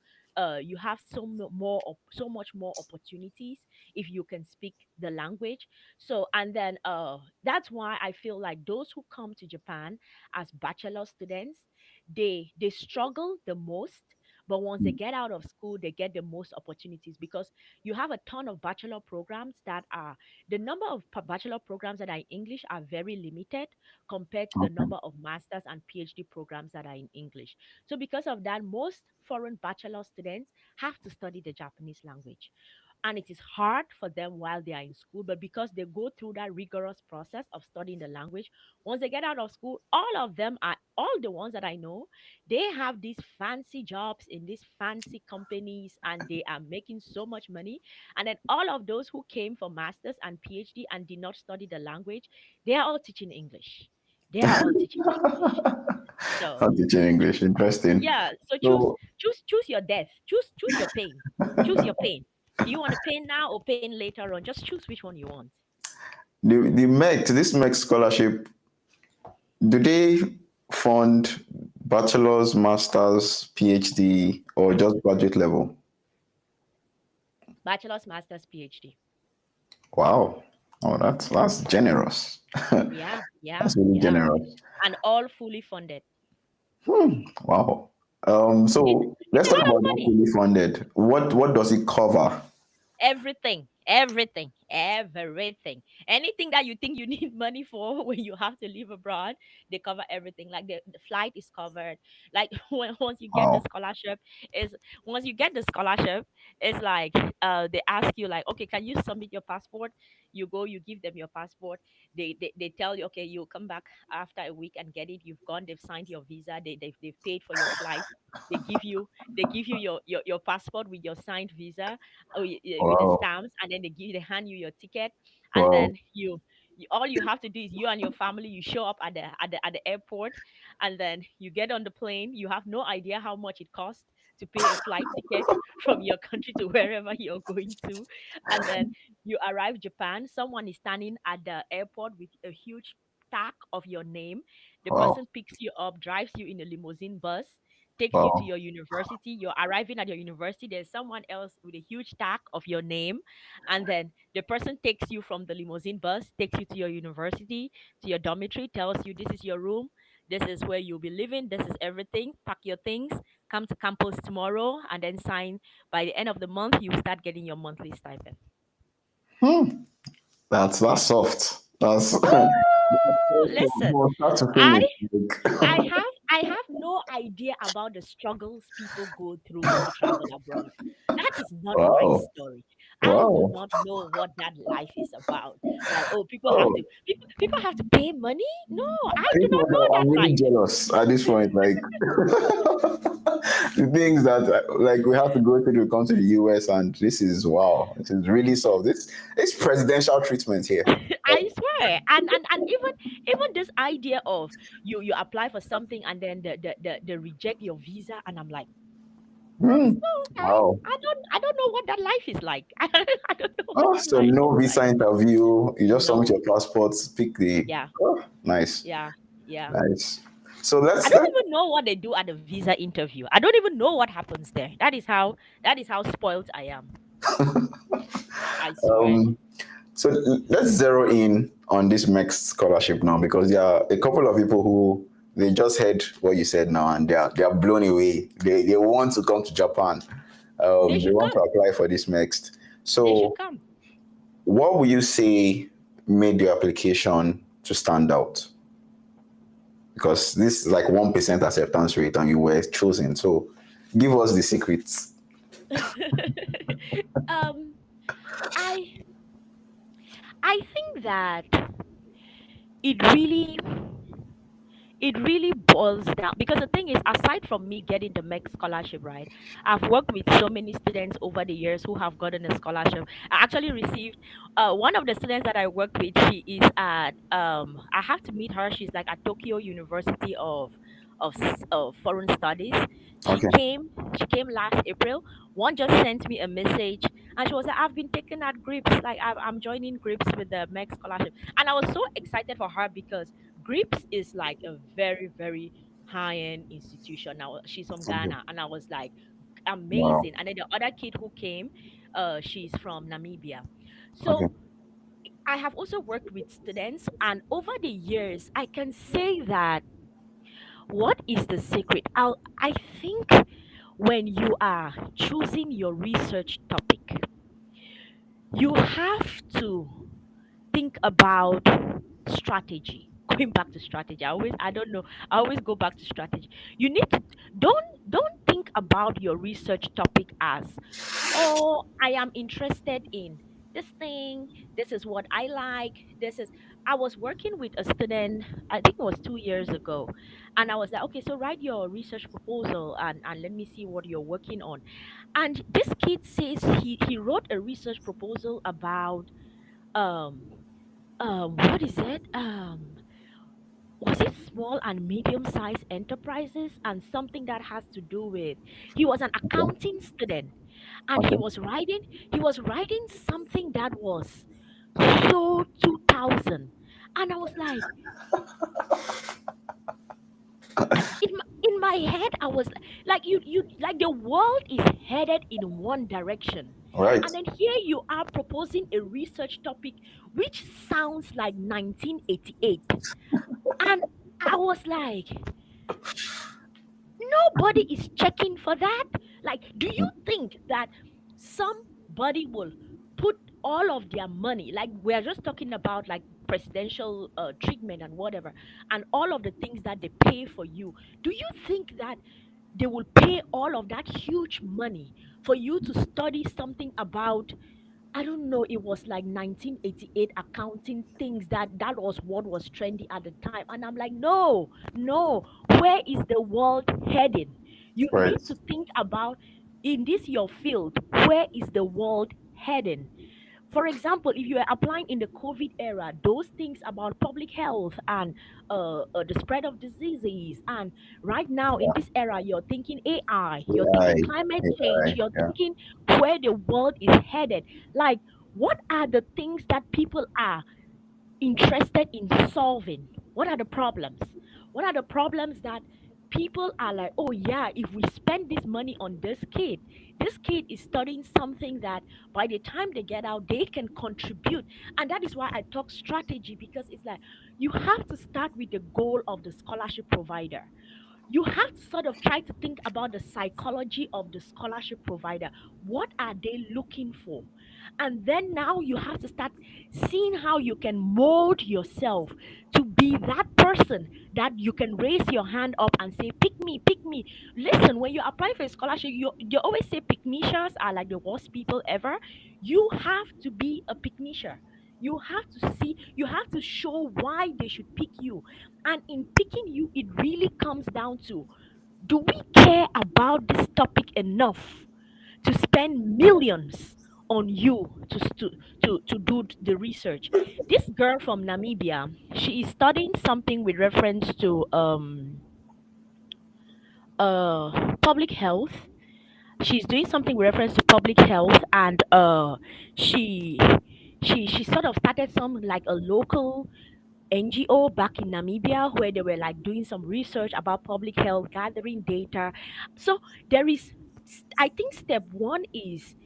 you have so much more opportunities if you can speak the language. So, and then that's why I feel like those who come to Japan as bachelor students, they struggle the most, But once they get out of school, they get the most opportunities because you have a ton of bachelor programs that are the number of bachelor programs that are in English are very limited compared to the Okay. number of masters and PhD programs that are in English. So because of that, most foreign bachelor students have to study the Japanese language, and it is hard for them while they are in school, but because they go through that rigorous process of studying the language, once they get out of school, all of them are, all the ones that I know, they have these fancy jobs in these fancy companies and they are making so much money. And then all of those who came for masters and PhD and did not study the language, they are all teaching English. They are all teaching English. So I'm teaching English. Interesting. yeah, so choose So choose your death. Choose your pain. Choose your pain. Do you want to pain now or pain later on? Just choose which one you want. the MEXT, this MEXT scholarship, do they fund bachelor's, master's, PhD, or just graduate level? Bachelor's, master's, PhD. Wow. Oh, that's generous. Yeah, yeah, That's really yeah. generous. And all fully funded. Wow. It's So it's let's a talk lot of about that money. fully funded. What does it cover? Everything. Anything that you think you need money for when you have to live abroad, they cover everything. Like the flight is covered. Like when once you get the Wow. scholarship, is once you get the scholarship, it's like they ask you like, okay, can you submit your passport? You go, you give them your passport. They tell you, okay, you'll come back after a week and get it. You've gone, they've signed your visa, they've paid for your flight. They give you your passport with your signed visa, with the Wow. stamps, and then they hand you your ticket, and Wow. then all you have to do is you and your family, you show up at the airport, and then you get on the plane. You have no idea how much it costs to pay a flight ticket from your country to wherever you're going to, and then you arrive Japan. Someone is standing at the airport with a huge tag of your name. The Wow. person picks you up, drives you in a limousine bus, takes you to Wow. your university. You're arriving at your university. There's someone else with a huge tag of your name. And then the person takes you from the limousine bus, takes you to your university, to your dormitory, tells you this is your room. This is where you'll be living. This is everything. Pack your things, come to campus tomorrow, and then sign. By the end of the month, you will start getting your monthly stipend. That's soft. That's Listen, from start to I finish. Like, I have no idea about the struggles people go through to travel abroad. That is not my wow. story. I do Wow. not know what that life is about. Like, oh, people have Oh, to people have to pay money? No, I this do not one, know that I'm really life. jealous at this point. Like the things that like we have to go through to come to the US, and this is wow. It is really soft. This presidential treatment here. I swear. And even this idea of you apply for something and then they reject your visa, and I'm like, Hmm. okay. Wow. I don't know what that life is like. I don't know what Oh, that so life is no visa like. interview. You just submit No. your passports, pick the. Yeah. Oh, nice, Yeah. Yeah. nice. So I don't even know what they do at the visa interview. I don't even know what happens there. That is how spoiled I am. I swear. um so let's zero in on this MEXT scholarship now, because there are a couple of people who they just heard what you said now and they are blown away. They want to come to Japan. They They should want to come. apply for this MEXT. They should So come. what would you say made your application to stand out? Because this is like 1% acceptance rate and you were chosen. So give us the secrets. um I I think that it really it really boils down, because the thing is, aside from me getting the MEX scholarship, right, I've worked with so many students over the years who have gotten a scholarship. I actually received one of the students that I work with. She is at I have to meet her. She's like at Tokyo University of Foreign Studies. she Okay. came she came last April. One just sent me a message, and she was like, I've been taking at grips, like I'm joining grips with the MEX scholarship. And I was so excited for her because Grips is like a very, very high-end institution. Now she's from Okay. Ghana, and I was like, Wow. amazing. And then the other kid who came, she's from Namibia. Okay. So I have also worked with students, and over the years, I can say that what is the secret? I think when you are choosing your research topic, you have to think about strategy. Going back to strategy, I don't know, I always go back to strategy. You need to don't think about your research topic as, oh, I am interested in this thing, this is what I like, this is I was working with a student, I think it was 2 years ago, and I was like, okay, so write your research proposal and let me see what you're working on. And this kid says he wrote a research proposal about um what is it? Was it small and medium sized enterprises and something that has to do with, he was an Okay. accounting student, and Okay. he was writing something that was so 2000. And I was like, in my head I was like, you like the world is headed in one direction, All right. and then here you are proposing a research topic which sounds like 1988. And I was like, nobody is checking for that. Like, do you think that somebody will put all of their money, like we're just talking about like presidential treatment and whatever, and all of the things that they pay for you, do you think that they will pay all of that huge money for you to study something about, I don't know, it was like 1988 accounting things, that was what was trendy at the time. And I'm like, no, no, where is the world heading? You Right. need to think about, in this your field, where is the world heading? For example, if you are applying in the COVID era, those things about public health and the spread of diseases, and right now in Yeah. this era, you're thinking AI, you're AI. thinking climate change, AI. you're Yeah. thinking where the world is headed. Like, what are the things that people are interested in solving? What are the problems? What are the problems that people are like, oh yeah, if we spend this money on this kid is studying something that by the time they get out, they can contribute. And that is why I talk strategy, because it's like you have to start with the goal of the scholarship provider. You have to sort of try to think about the psychology of the scholarship provider. What are they looking for? And then now you have to start seeing how you can mold yourself to be that person that you can raise your hand up and say, pick me, pick me. Listen, when you apply for a scholarship, you always say picnicians are like the worst people ever. You have to be a picnicia. You have to see, you have to show why they should pick you. And in picking you, it really comes down to, do we care about this topic enough to spend millions on you to do the research? This girl from Namibia, she is studying something with reference to public health. She's doing something with reference to public health, and she she sort of started some like a local NGO back in Namibia where they were like doing some research about public health, gathering data. So there is, I think step one is,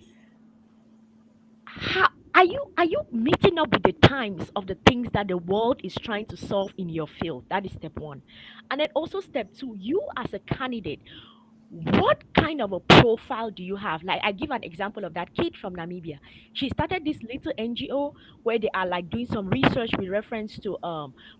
how are you meeting up with the times of the things that the world is trying to solve in your field? That is step one. And then also step two, you as a candidate, what kind of a profile do you have? Like, I give an example of that kid from Namibia. She started this little NGO where they are like doing some research with reference to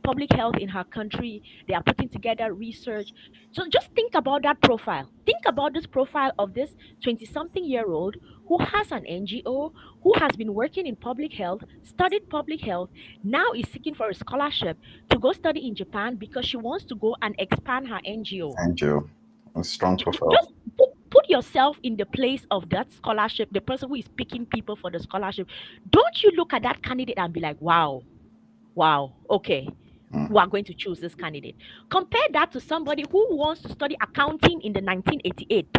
public health in her country. They are putting together research. So just think about that profile. Think about this profile of this 20 something year old who has an NGO, who has been working in public health, studied public health, now is seeking for a scholarship to go study in Japan because she wants to go and expand her NGO. Thank you. A strong profile. Just put yourself in the place of that scholarship, the person who is picking people for the scholarship. Don't you look at that candidate and be like, wow, wow, okay, Mm. we are going to choose this candidate. Compare that to somebody who wants to study accounting in the 1988,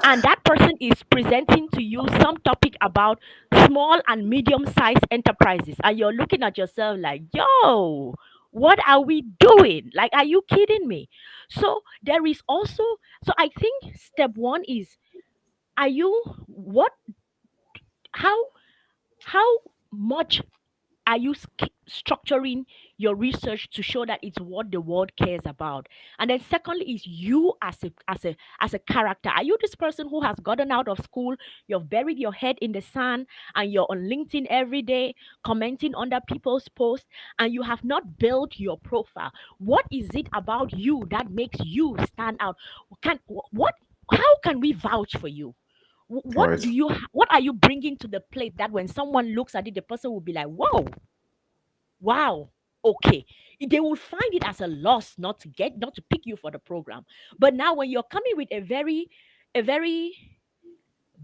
and that person is presenting to you some topic about small and medium sized enterprises, and you're looking at yourself like, yo, what are we doing? Like, are you kidding me? So there is also, so I think step one is, are you, what, how how much are you structuring your research to show that it's what the world cares about? And then secondly is you as a character. Are you this person who has gotten out of school, you've buried your head in the sand, and you're on LinkedIn every day commenting under people's posts, and you have not built your profile? What is it about you that makes you stand out? Can what how can we vouch for you? All What right. do you what are you bringing to the plate that when someone looks at it, the person will be like, whoa, wow, okay. They will find it as a loss not to pick you for the program. But now when you're coming with a very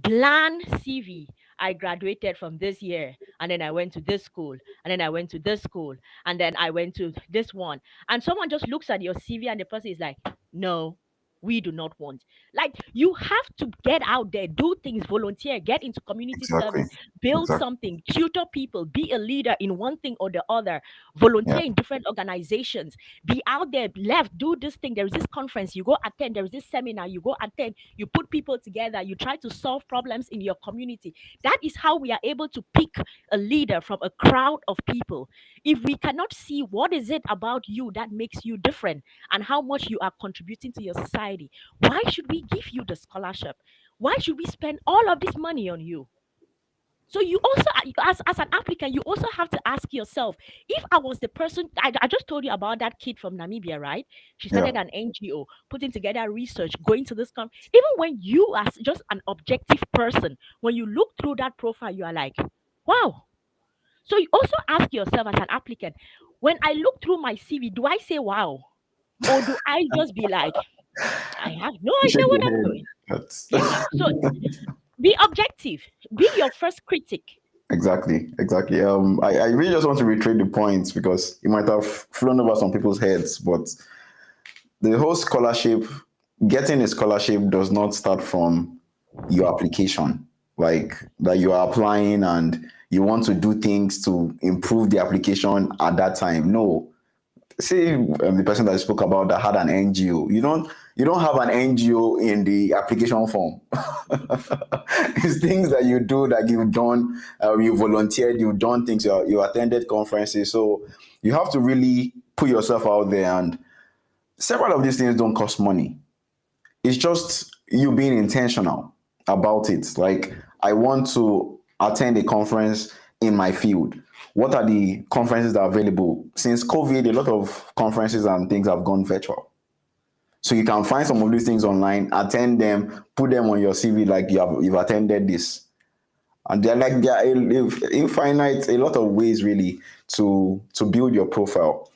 bland CV. I graduated from this year, and then I went to this school, and then I went to this school, and then I went to this one. And someone just looks at your CV, and the person is like, no, we do not want. Like, you have to get out there, do things, volunteer, get into community Exactly. service, build Exactly. something, tutor people, be a leader in one thing or the other, volunteer Yeah. in different organizations, be out there, left, do this thing. There is this conference, you go attend. There is this seminar, you go attend. You put people together, you try to solve problems in your community. That is how we are able to pick a leader from a crowd of people. If we cannot see what is it about you that makes you different and how much you are contributing to your society, why should we give you the scholarship? Why should we spend all of this money on you? So you also, as an applicant, you also have to ask yourself, if I was the person, I just told you about that kid from Namibia, right? She Yeah. started an NGO, putting together research, going to this even when you as just an objective person, when you look through that profile, you are like, wow. So you also ask yourself as an applicant, when I look through my CV, do I say wow? Or do I just be like, I have no You idea shake what your I'm head. doing? That's Yeah. So be objective, be your first critic. exactly, exactly. I really just want to reiterate the points because it might have flown over some people's heads, but the whole scholarship, getting a scholarship does not start from your application. Like that you are applying and you want to do things to improve the application at that time. No, say the person that I spoke about that had an NGO. You don't have an NGO in the application form. It's things that you do that you've done. You volunteered. You've done things. You attended conferences. So you have to really put yourself out there. And several of these things don't cost money. It's just you being intentional about it. Like, I want to attend a conference in my field. What are the conferences that are available? Since COVID, a lot of conferences and things have gone virtual. So you can find some of these things online, attend them, put them on your CV like you've attended this. And there are infinite, a lot of ways really to build your profile.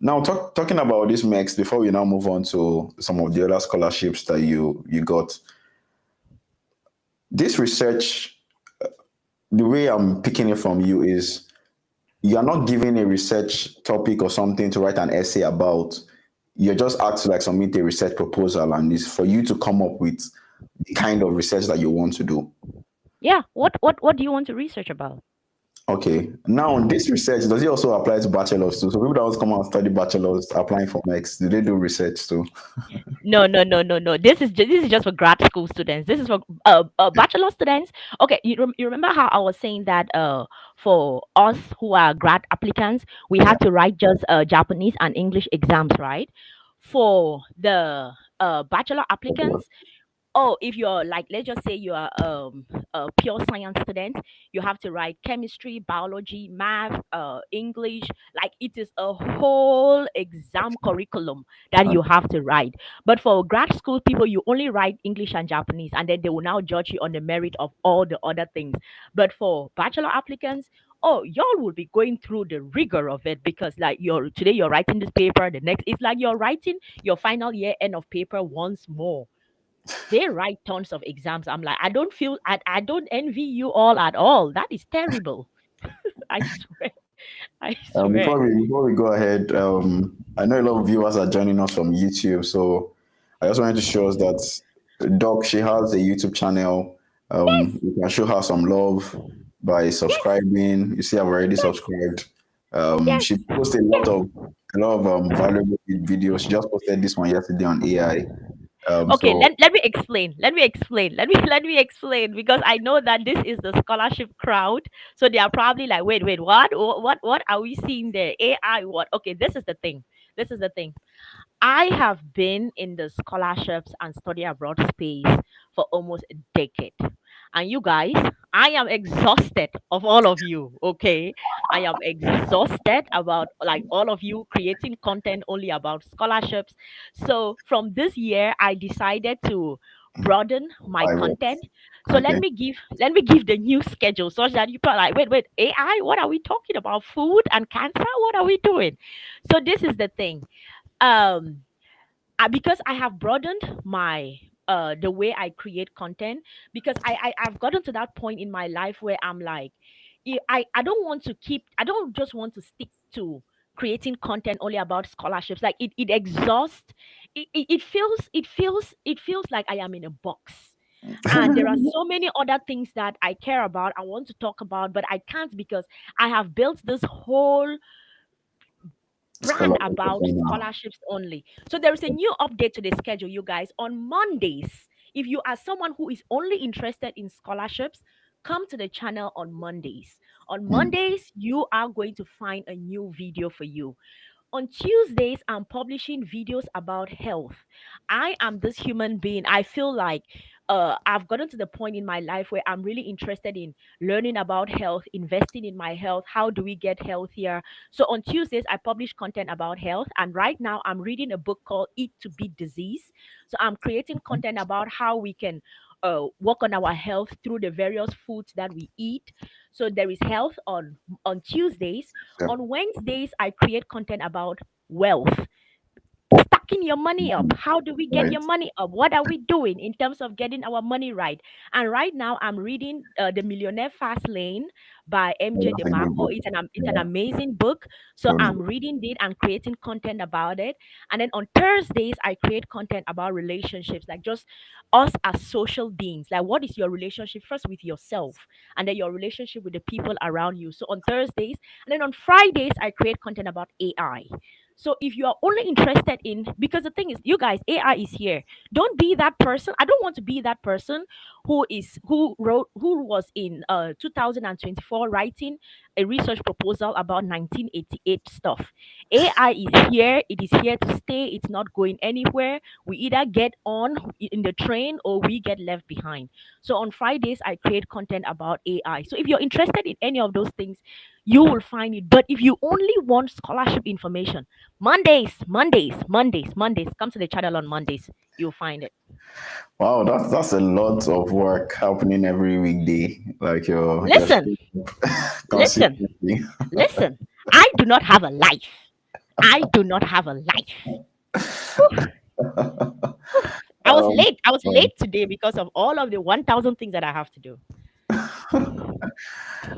Now, talking about this MEXT, before we now move on to some of the other scholarships that you got, this research, the way I'm picking it from you is you are not given a research topic or something to write an essay about. You're just asked to like submit a research proposal, and it's for you to come up with the kind of research that you want to do. Yeah. What do you want to research about? Okay. Now, this research, does it also apply to bachelors too? So people that want to come out and study bachelors applying for MEXT, do they do research too? No, no, no, no, no. This is just for grad school students. This is for bachelor students. Okay, you remember how I was saying that for us who are grad applicants, we Yeah. had to write just Japanese and English exams, right? For the bachelor applicants, oh, if you're like, let's just say you are a pure science student, you have to write chemistry, biology, math, English. Like, it is a whole exam curriculum that you have to write. But for grad school people, you only write English and Japanese, and then they will now judge you on the merit of all the other things. But for bachelor applicants, oh, y'all will be going through the rigor of it, because like you're writing this paper, the next it's like you're writing your final year end of paper once more. They write tons of exams. I'm like, I don't envy you all at all. That is terrible. I swear. I swear. Before we go ahead, I know a lot of viewers are joining us from YouTube, so I just wanted to show us that Doc, she has a YouTube channel. Yes, You can show her some love by yes, subscribing. You see, I've already yes, subscribed. yes, She posts yes. a lot of valuable videos. She just posted this one yesterday on AI. Okay, So let me explain. Let me explain. Let me explain because I know that this is the scholarship crowd. So they are probably like, wait, what? What are we seeing there? AI what? Okay, this is the thing. This is the thing. I have been in the scholarships and study abroad space for almost a decade. And you guys, I am exhausted of all of you, okay? I am exhausted about like all of you creating content only about scholarships. So from this year I decided to broaden my pivot. content. So Okay. let me give the new schedule such that you probably like, wait, AI, what are we talking about? Food and cancer? What are we doing? So this is the thing. Um because I have broadened my the way I create content because I've gotten to that point in my life where I'm like I don't want to keep I don't just want to stick to creating content only about scholarships like it exhausts it feels like I am in a box and there are so many other things that I care about I want to talk about but I can't because I have built this whole brand Scholarship about thing now. scholarships only. So there is a new update to the schedule, you guys. On Mondays, if you are someone who is only interested in scholarships, come to the channel on Mondays. On Hmm. Mondays, you are going to find a new video for you. On Tuesdays, I'm publishing videos about health. I am this human being. I feel like I've gotten to the point in my life where I'm really interested in learning about health, investing in my health. How do we get healthier? So on Tuesdays, I publish content about health. And right now, I'm reading a book called Eat to Beat Disease. So I'm creating content about how we can work on our health through the various foods that we eat. So there is health on Tuesdays. Yeah. On Wednesdays, I create content about wealth, stacking your money up. How do we get Right. your money up? What are we doing in terms of getting our money right? And right now, I'm reading The Millionaire Fast Lane by Oh, MJ that's a good DeMarco. book. It's an Yeah. amazing book. So Very I'm good. reading it and creating content about it. And then on Thursdays, I create content about relationships, like just us as social beings. Like, what is your relationship first with yourself, and then your relationship with the people around you? So on Thursdays, and then on Fridays, I create content about AI. So if you are only interested in, because the thing is, you guys, AI is here. Don't be that person. I don't want to be that person who was in 2024 writing a research proposal about 1988 stuff. AI is here. It is here to stay. It's not going anywhere. We either get on in the train or we get left behind. So on Fridays, I create content about AI. So if you're interested in any of those things, you will find it. But if you only want scholarship information, Mondays. Come to the channel on Mondays. You'll find it. Wow, that's a lot of work happening every weekday. Like you're Listen, showing up listen, consistently. listen. I do not have a life. I do not have a life. Whew, whew. Um, I was um, late today because of all of the 1,000 things that I have to do.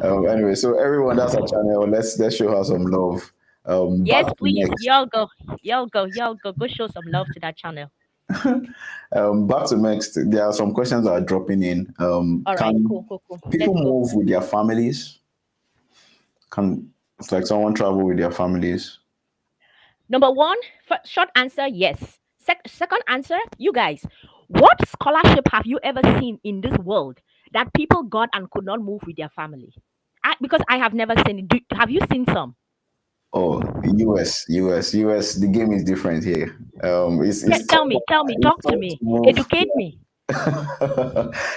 anyway, so everyone that's our channel, let's show her some love. Yes, Back to please. next. Go show some love to that channel. Back to next. There are some questions that are dropping in. All right, Can cool. people Let's go. move with their families? Can it's like someone travel with their families? Number one, short answer, yes. Second answer, you guys, what scholarship have you ever seen in this world that people got and could not move with their family? Because I have never seen it. Have you seen some? Oh, US. The game is different here. It's tough. Tell me, It's talk to tough to me, move, educate me.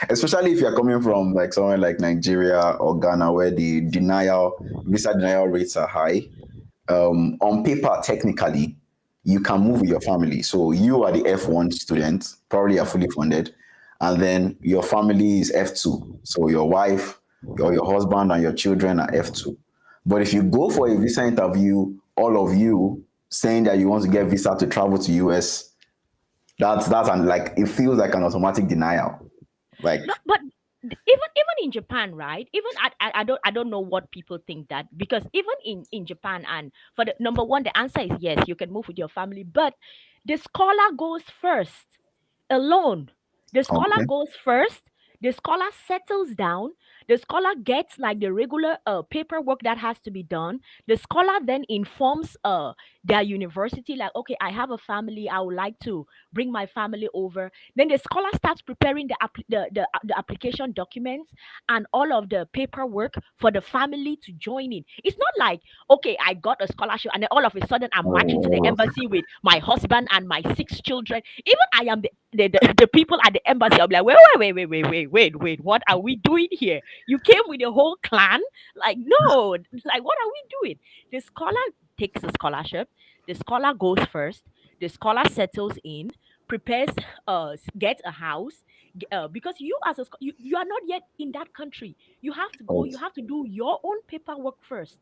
especially if you're coming from like somewhere like Nigeria or Ghana, where the denial visa denial rates are high. On paper, technically, you can move with your family. So you are the F1 student, probably are fully funded, and then your family is F2. So your wife, your husband, and your children are F2. But if you go for a visa interview, all of you saying that you want to get visa to travel to US, like it feels like an automatic denial. Like, No, but even in Japan, right? Even I don't know what people think that because even in Japan and for the number one, the answer is yes, you can move with your family, but the scholar goes first alone. The scholar okay, goes first. The scholar settles down. The scholar gets like the regular paperwork that has to be done. The scholar then informs their university, like, okay, I have a family, I would like to bring my family over. Then the scholar starts preparing the application documents and all of the paperwork for the family to join in. It's not like, okay, I got a scholarship and then all of a sudden I'm marching to the Oh, embassy with my husband and my six children. Even I am the people at the embassy. I'm like, wait, what are we doing here? You came with the whole clan? Like, no, like, what are we doing? The scholar takes a scholarship. The scholar goes first. The scholar settles in, prepares, gets a house. Because you as a you are not yet in that country. You have to go. You right. have to do your own paperwork first.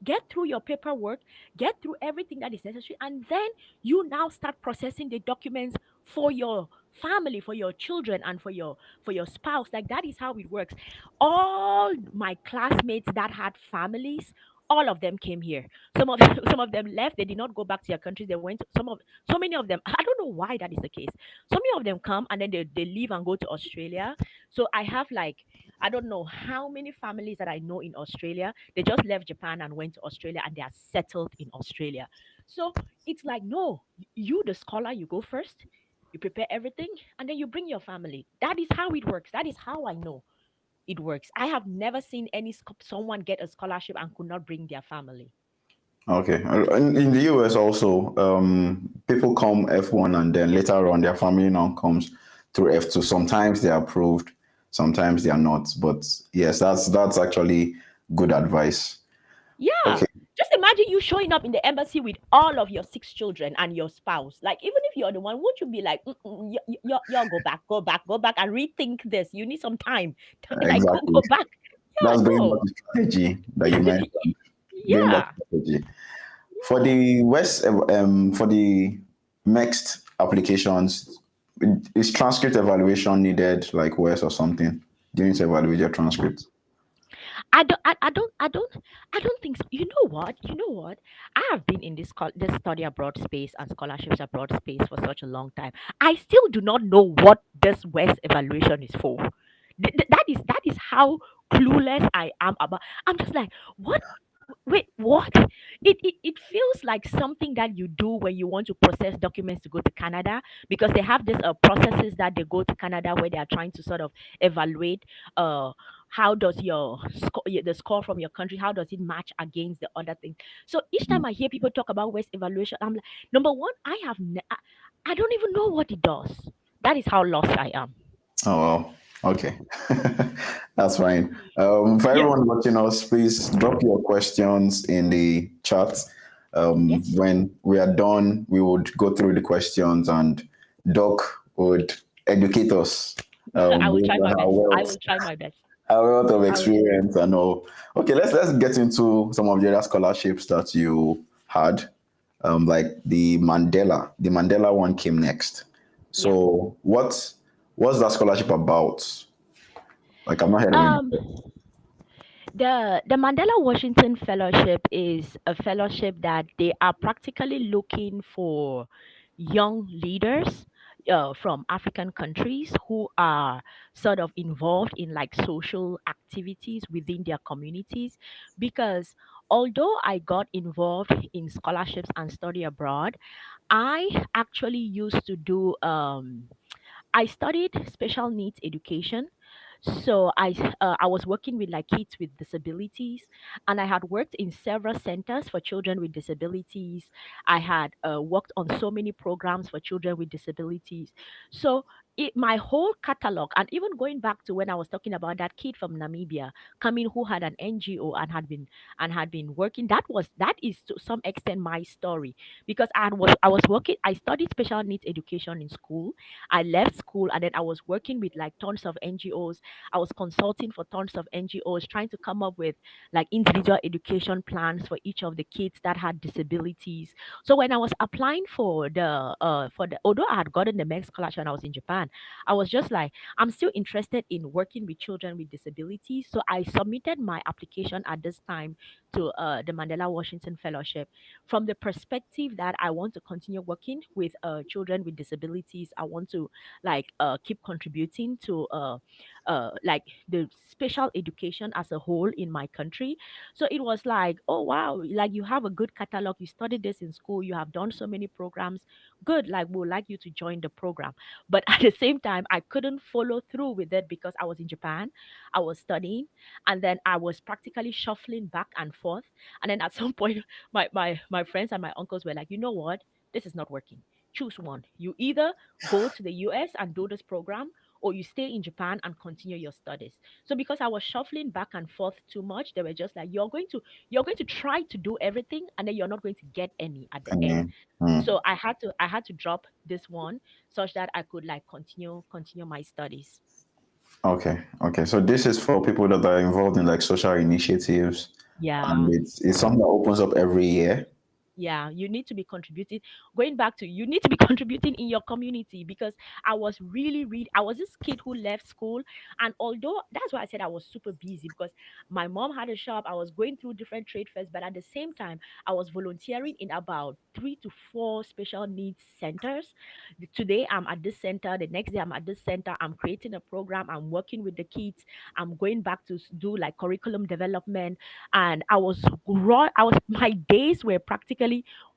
Get through your paperwork. Get through everything that is necessary, and then you now start processing the documents for your family, for your children, and for your spouse. Like, that is how it works. All my classmates that had families, all of them came here. Some of some of them left. They did not go back to their countries. They went. So many of them. I don't know why that is the case. So many of them come and then they leave and go to Australia. So I have like, I don't know how many families that I know in Australia. They just left Japan and went to Australia and they are settled in Australia. So it's like, no, you, the scholar, you go first, you prepare everything, and then you bring your family. That is how it works. That is how I know it works. I have never seen someone get a scholarship and could not bring their family. Okay. In the US also, people come F1 and then later on their family now comes through F2. Sometimes they are approved, sometimes they are not. But yes, that's actually good advice. Yeah. Okay, Just imagine you showing up in the embassy with all of your six children and your spouse. Like, even if you're the one, won't you be like, y'all go back and rethink this? You need some time. Like, exactly. go back. Yeah, That's going back no. to strategy that you mentioned. Going back Yeah. to strategy. For Yeah. the for the next applications, is transcript evaluation needed, like West or something? Do you need to evaluate your transcript? I don't think so. You know what? You know what? I have been in this study abroad space and scholarships abroad space for such a long time. I still do not know what this West evaluation is for. That is how clueless I am about. I'm just like, what? Wait, what? It feels like something that you do when you want to process documents to go to Canada, because they have this processes that they go to Canada where they are trying to sort of evaluate uh how does your score, the score from your country, how does it match against the other thing. So each time I hear people talk about West evaluation, I'm like, number one, I don't even know what it does. That is how lost I am. Oh, well. Okay. That's fine. For Yeah. everyone watching us, please drop your questions in the chat. Yes. When we are done, we would go through the questions and Doc would educate us I will based try on my our best. I wealth, will try my best. our wealth of I will. experience and all. Okay, let's get into some of the other scholarships that you had. Like the Mandela one came next. Yeah. So what's that scholarship about? Like I've not heard of it Um, before. the Mandela Washington Fellowship is a fellowship that they are practically looking for young leaders from African countries who are sort of involved in like social activities within their communities. Because although I got involved in scholarships and study abroad, I actually used to do I studied special needs education. So I was working with like kids with disabilities, and I had worked in several centers for children with disabilities. I had worked on so many programs for children with disabilities. So my whole catalog, and even going back to when I was talking about that kid from Namibia coming who had an NGO and had been working, that is to some extent my story, because I was working. I studied special needs education in school. I left school and then I was working with like tons of NGOs. I was consulting for tons of NGOs, trying to come up with like individual education plans for each of the kids that had disabilities. So when I was applying for the although I had gotten the MEXT scholarship when I was in Japan, I was just like, I'm still interested in working with children with disabilities. So I submitted my application at this time to the Mandela Washington Fellowship from the perspective that I want to continue working with children with disabilities. I want to like keep contributing to like the special education as a whole in my country. So it was like, oh wow, like you have a good catalog, you studied this in school, you have done so many programs, good, like we would like you to join the program. But at the same time, I couldn't follow through with it because I was in Japan, I was studying, and then I was practically shuffling back and forth. And then at some point, my friends and my uncles were like, you know what, this is not working, choose one. You either go to the US and do this program, or you stay in Japan and continue your studies. So because I was shuffling back and forth too much, they were just like, you're going to try to do everything and then you're not going to get any at the end. Mm, mm. So I had to drop this one such that I could like continue my studies. Okay. Okay. So this is for people that are involved in like social initiatives, and Yeah. it's something that opens up every year. Yeah, you need to be contributing. Going back to, you need to be contributing in your community, because I was really I was this kid who left school, and although that's why I said I was super busy, because my mom had a shop, I was going through different trade fairs, but at the same time I was volunteering in about 3 to 4 special needs centers. Today I'm at this center, the next day I'm at this center, I'm creating a program, I'm working with the kids, I'm going back to do like curriculum development. And I was my days were practically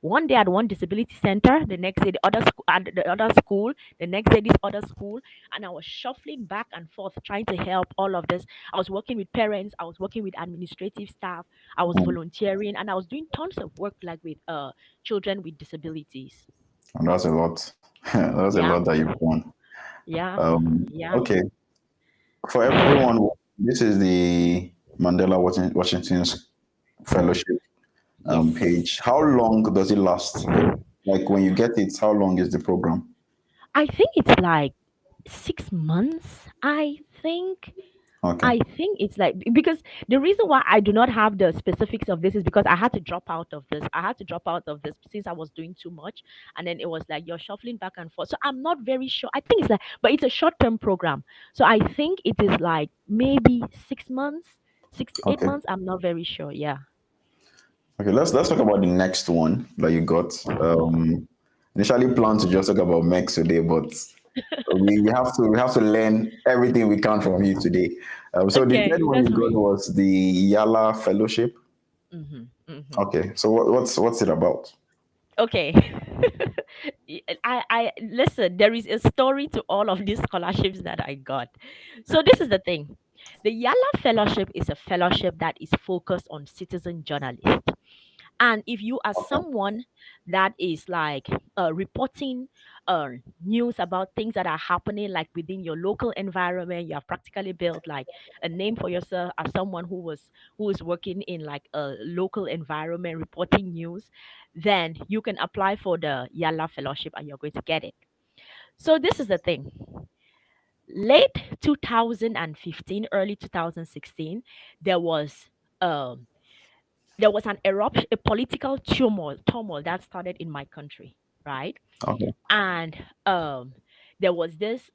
one day at one disability center, the next day the other school, at the other school, the next day this other school, and I was shuffling back and forth trying to help all of this. I was working with parents, I was working with administrative staff, I was Mm. volunteering, and I was doing tons of work like with children with disabilities. And that's a lot. That's a Yeah, lot that you've done. yeah, yeah. Okay. For everyone, this is the Mandela Washington's Fellowship Yes. page. How long does it last, though? Like when you get it, how long is the program? I think it's like 6 months. Okay. I think it's like, because the reason why I do not have the specifics of this is because I had to drop out of this. I had to drop out of this since I was doing too much. And then it was like you're shuffling back and forth. So I'm not very sure. I think it's like, but it's a short term program. So I think it is like maybe 6 months, 6 to 8 Okay. months. I'm not very sure. Yeah. Okay. Let's talk about the next one that you got. Initially planned to just talk about MEX today, but we have to learn everything we can from you today. So the third Okay. one Let's you got read. was the Yala Fellowship. Mm-hmm. Okay. So what's it about? Okay. I listen, there is a story to all of these scholarships that I got. So this is the thing. The Yala Fellowship is a fellowship that is focused on citizen journalists. And if you are Okay. someone that is like reporting uh, news about things that are happening like within your local environment, you have practically built like a name for yourself as someone who is working in like a local environment reporting news, then you can apply for the Yala Fellowship and you're going to get it. So this is the thing. Late 2015, early 2016, there was um there was an eruption, a political turmoil that started in my country, right? Okay. And there was this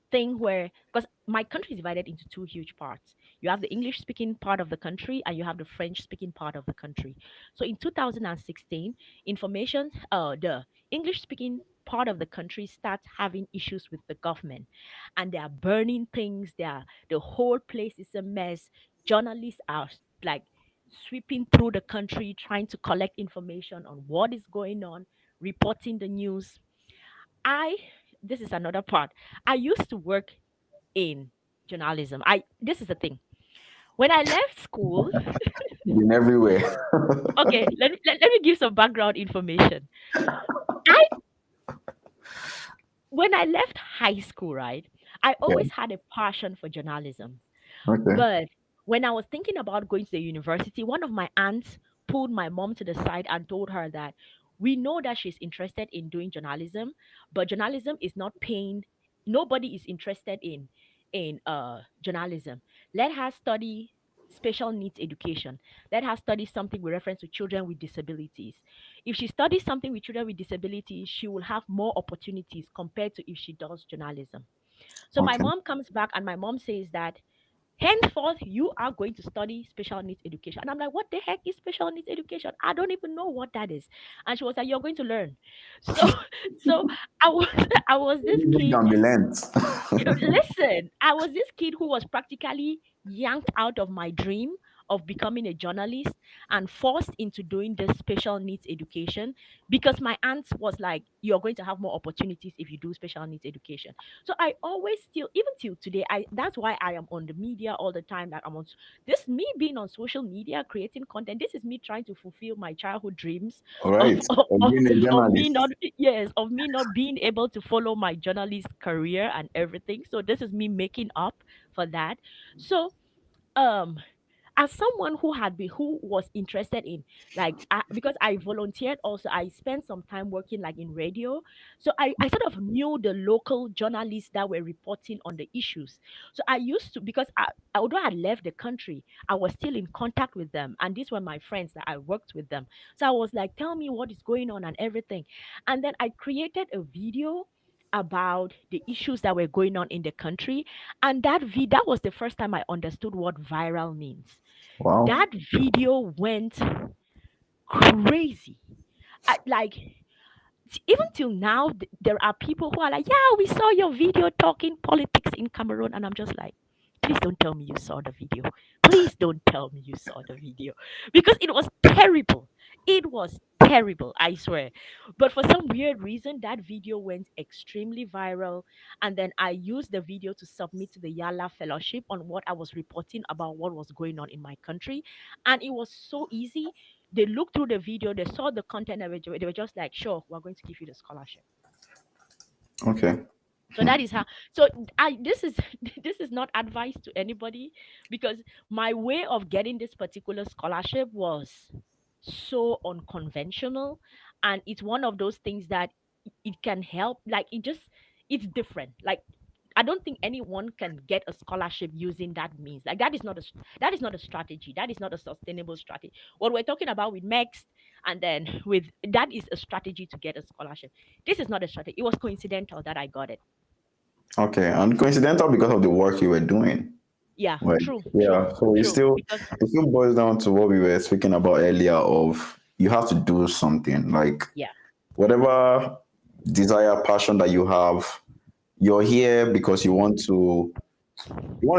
thing where, because my country is divided into two huge parts. You have the English speaking part of the country and you have the French speaking part of the country. So in 2016, the English speaking part of the country starts having issues with the government, and they are burning things. The whole place is a mess. Journalists are like sweeping through the country trying to collect information on what is going on, reporting the news. I This is another part. I used to work in journalism. I This is the thing. When I left school, Been everywhere. okay, let me give some background information. I When I left high school, right, I Yeah. always had a passion for journalism. Okay. But when I was thinking about going to the university, one of my aunts pulled my mom to the side and told her that we know that she's interested in doing journalism, but journalism is not paying. Nobody is interested in journalism. Let her study special needs education. Let her study something with reference to children with disabilities. If she studies something with children with disabilities, she will have more opportunities compared to if she does journalism. So my Okay. mom comes back and my mom says that, henceforth you are going to study special needs education. And I'm like, what the heck is special needs education? I don't even know what that is. And she was like, you're going to learn. So so I was I was this Everybody kid. can be learnt. Listen, I was this kid who was practically yanked out of my dream of becoming a journalist and forced into doing this special needs education because my aunt was like, you're going to have more opportunities if you do special needs education. So I always still, even till today, I that's why I am on the media all the time. Like I'm on this me being on social media, creating content. This is me trying to fulfill my childhood dreams All of right. For being a of me not, journalist. yes, of me not being able to follow my journalist career and everything. So this is me making up for that. So um as someone who had been who was interested in, like, because I volunteered also, I spent some time working like in radio. So I sort of knew the local journalists that were reporting on the issues. So I used to, because although I left the country, I was still in contact with them, and these were my friends that I worked with them. So I was like, tell me what is going on and everything. And then I created a video about the issues that were going on in the country. And that was the first time I understood what viral means. Wow. That video went crazy. Like, even till now, there are people who are like, yeah, we saw your video talking politics in Cameroon. And I'm just like, please don't tell me you saw the video. Please don't tell me you saw the video. Because it was terrible. It was terrible, I swear. But for some weird reason, that video went extremely viral. And then I used the video to submit to the Yala Fellowship on what I was reporting about what was going on in my country. And it was so easy. They looked through the video, they saw the content of it, they were just like, sure, we're going to give you the scholarship. Okay. So that is how. So I this is this is not advice to anybody, because my way of getting this particular scholarship was so unconventional, and it's one of those things that it can help. Like, it's different. Like, I don't think anyone can get a scholarship using that means. Like, that is not a strategy. That is not a sustainable strategy. What we're talking about with MEXT, and then with that, is a strategy to get a scholarship. This is not a strategy. It was coincidental that I got it. Okay. And coincidental because of the work you were doing. Yeah, Right. true, true, Yeah. So true. Because it still boils down to what we were speaking about earlier of you have to do something. Like yeah, whatever desire, passion that you have, you're here because you want to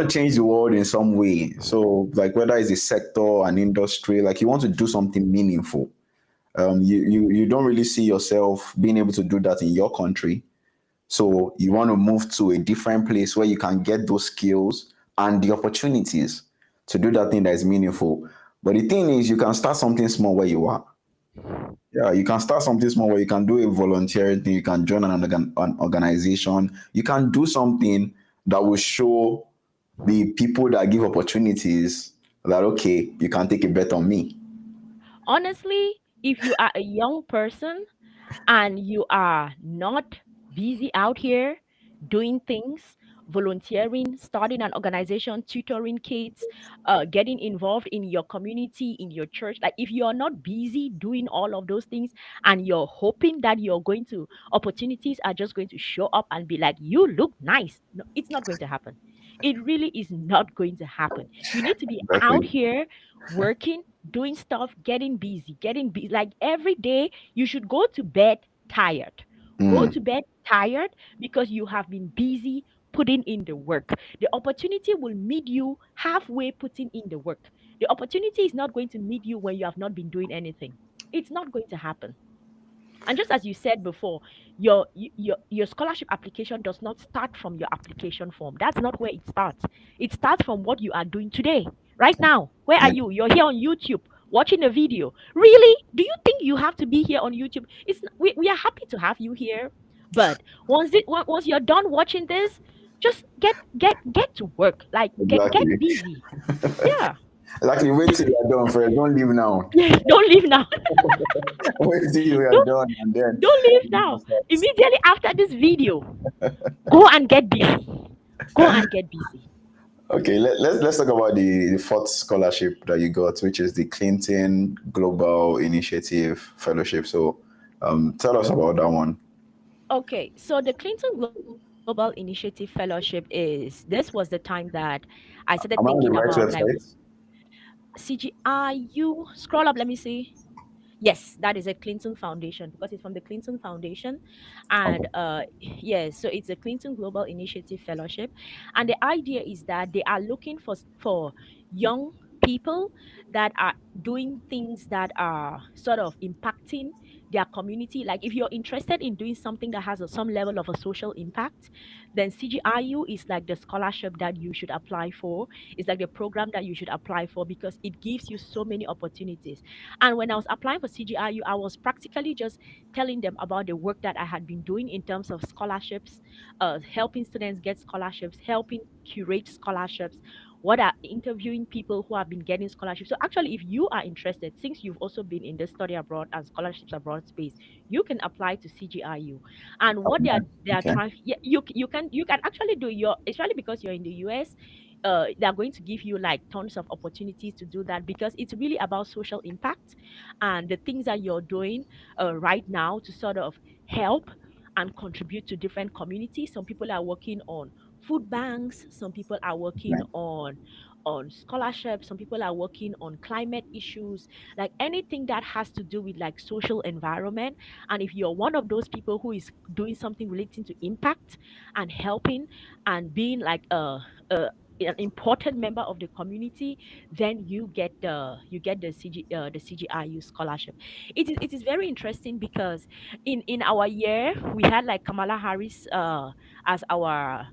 change the world in some way. So like whether it's a sector, an industry, like you want to do something meaningful. You don't really see yourself being able to do that in your country. So you want to move to a different place where you can get those skills and the opportunities to do that thing that is meaningful. But the thing is, you can start something small where you are. Yeah, you can start something small where you can do a volunteering thing, you can join an organization, you can do something that will show the people that give opportunities that, okay, you can take a bet on me. honestly, if you are a young person and you are not busy out here doing things, volunteering, starting an organization, tutoring kids, getting involved in your community, in your church, like, if you're not busy doing all of those things and you're hoping that opportunities are just going to show up and be like, you look nice, no, it's not going to happen. It really is not going to happen. You need to be out Exactly. here working, doing stuff, getting busy. Like, every day you should go to bed tired. Go Mm, to bed tired because you have been busy putting in the work. The opportunity will meet you halfway putting in the work. The opportunity is not going to meet you when you have not been doing anything. It's not going to happen. And just as you said before, your scholarship application does not start from your application form. That's not where it starts. It starts from what you are doing today, right now. Where are yeah, you? You're here on YouTube watching a video. Really? Do you think you have to be here on YouTube? We are happy to have you here, but once you're done watching this, just get to work. Like, get exactly. busy. Yeah. Exactly. Wait till you're done first. Don't leave now. Yes. Don't leave now. Wait till you are don't done and then don't leave you can now. start. Immediately after this video, go and get busy. Go and get busy. Okay, let's talk about the fourth scholarship that you got, which is the Clinton Global Initiative Fellowship. So, tell us about that one. Okay, so the Clinton Global Initiative Fellowship, is this was the time that I started Am I on the thinking right about like website? CGIU. Scroll up, let me see. Yes, that is a Clinton Foundation because it's from the Clinton Foundation. And Okay. yes, so it's a Clinton Global Initiative Fellowship. And the idea is that they are looking for young people that are doing things that are sort of impacting their community. Like if you're interested in doing something that has some level of a social impact, then CGIU is like the scholarship that you should apply for. It's like the program that you should apply for because it gives you so many opportunities. And when I was applying for CGIU, I was practically just telling them about the work that I had been doing in terms of scholarships, helping students get scholarships, helping curate scholarships, what are interviewing people who have been getting scholarships. So actually, if you are interested, since you've also been in the study abroad and scholarships abroad space, you can apply to CGIU. And Oh, what nice. they are Okay. trying, yeah, you can actually do your, especially because you're in the US, they are going to give you like tons of opportunities to do that because it's really about social impact and the things that you're doing right now to sort of help and contribute to different communities. Some people are working on food banks, some people are working Okay. on scholarships, some people are working on climate issues, like anything that has to do with like social environment. And if you're one of those people who is doing something relating to impact and helping and being like a an important member of the community, then you get the CGIU scholarship. It is very interesting because in our year we had like Kamala Harris as our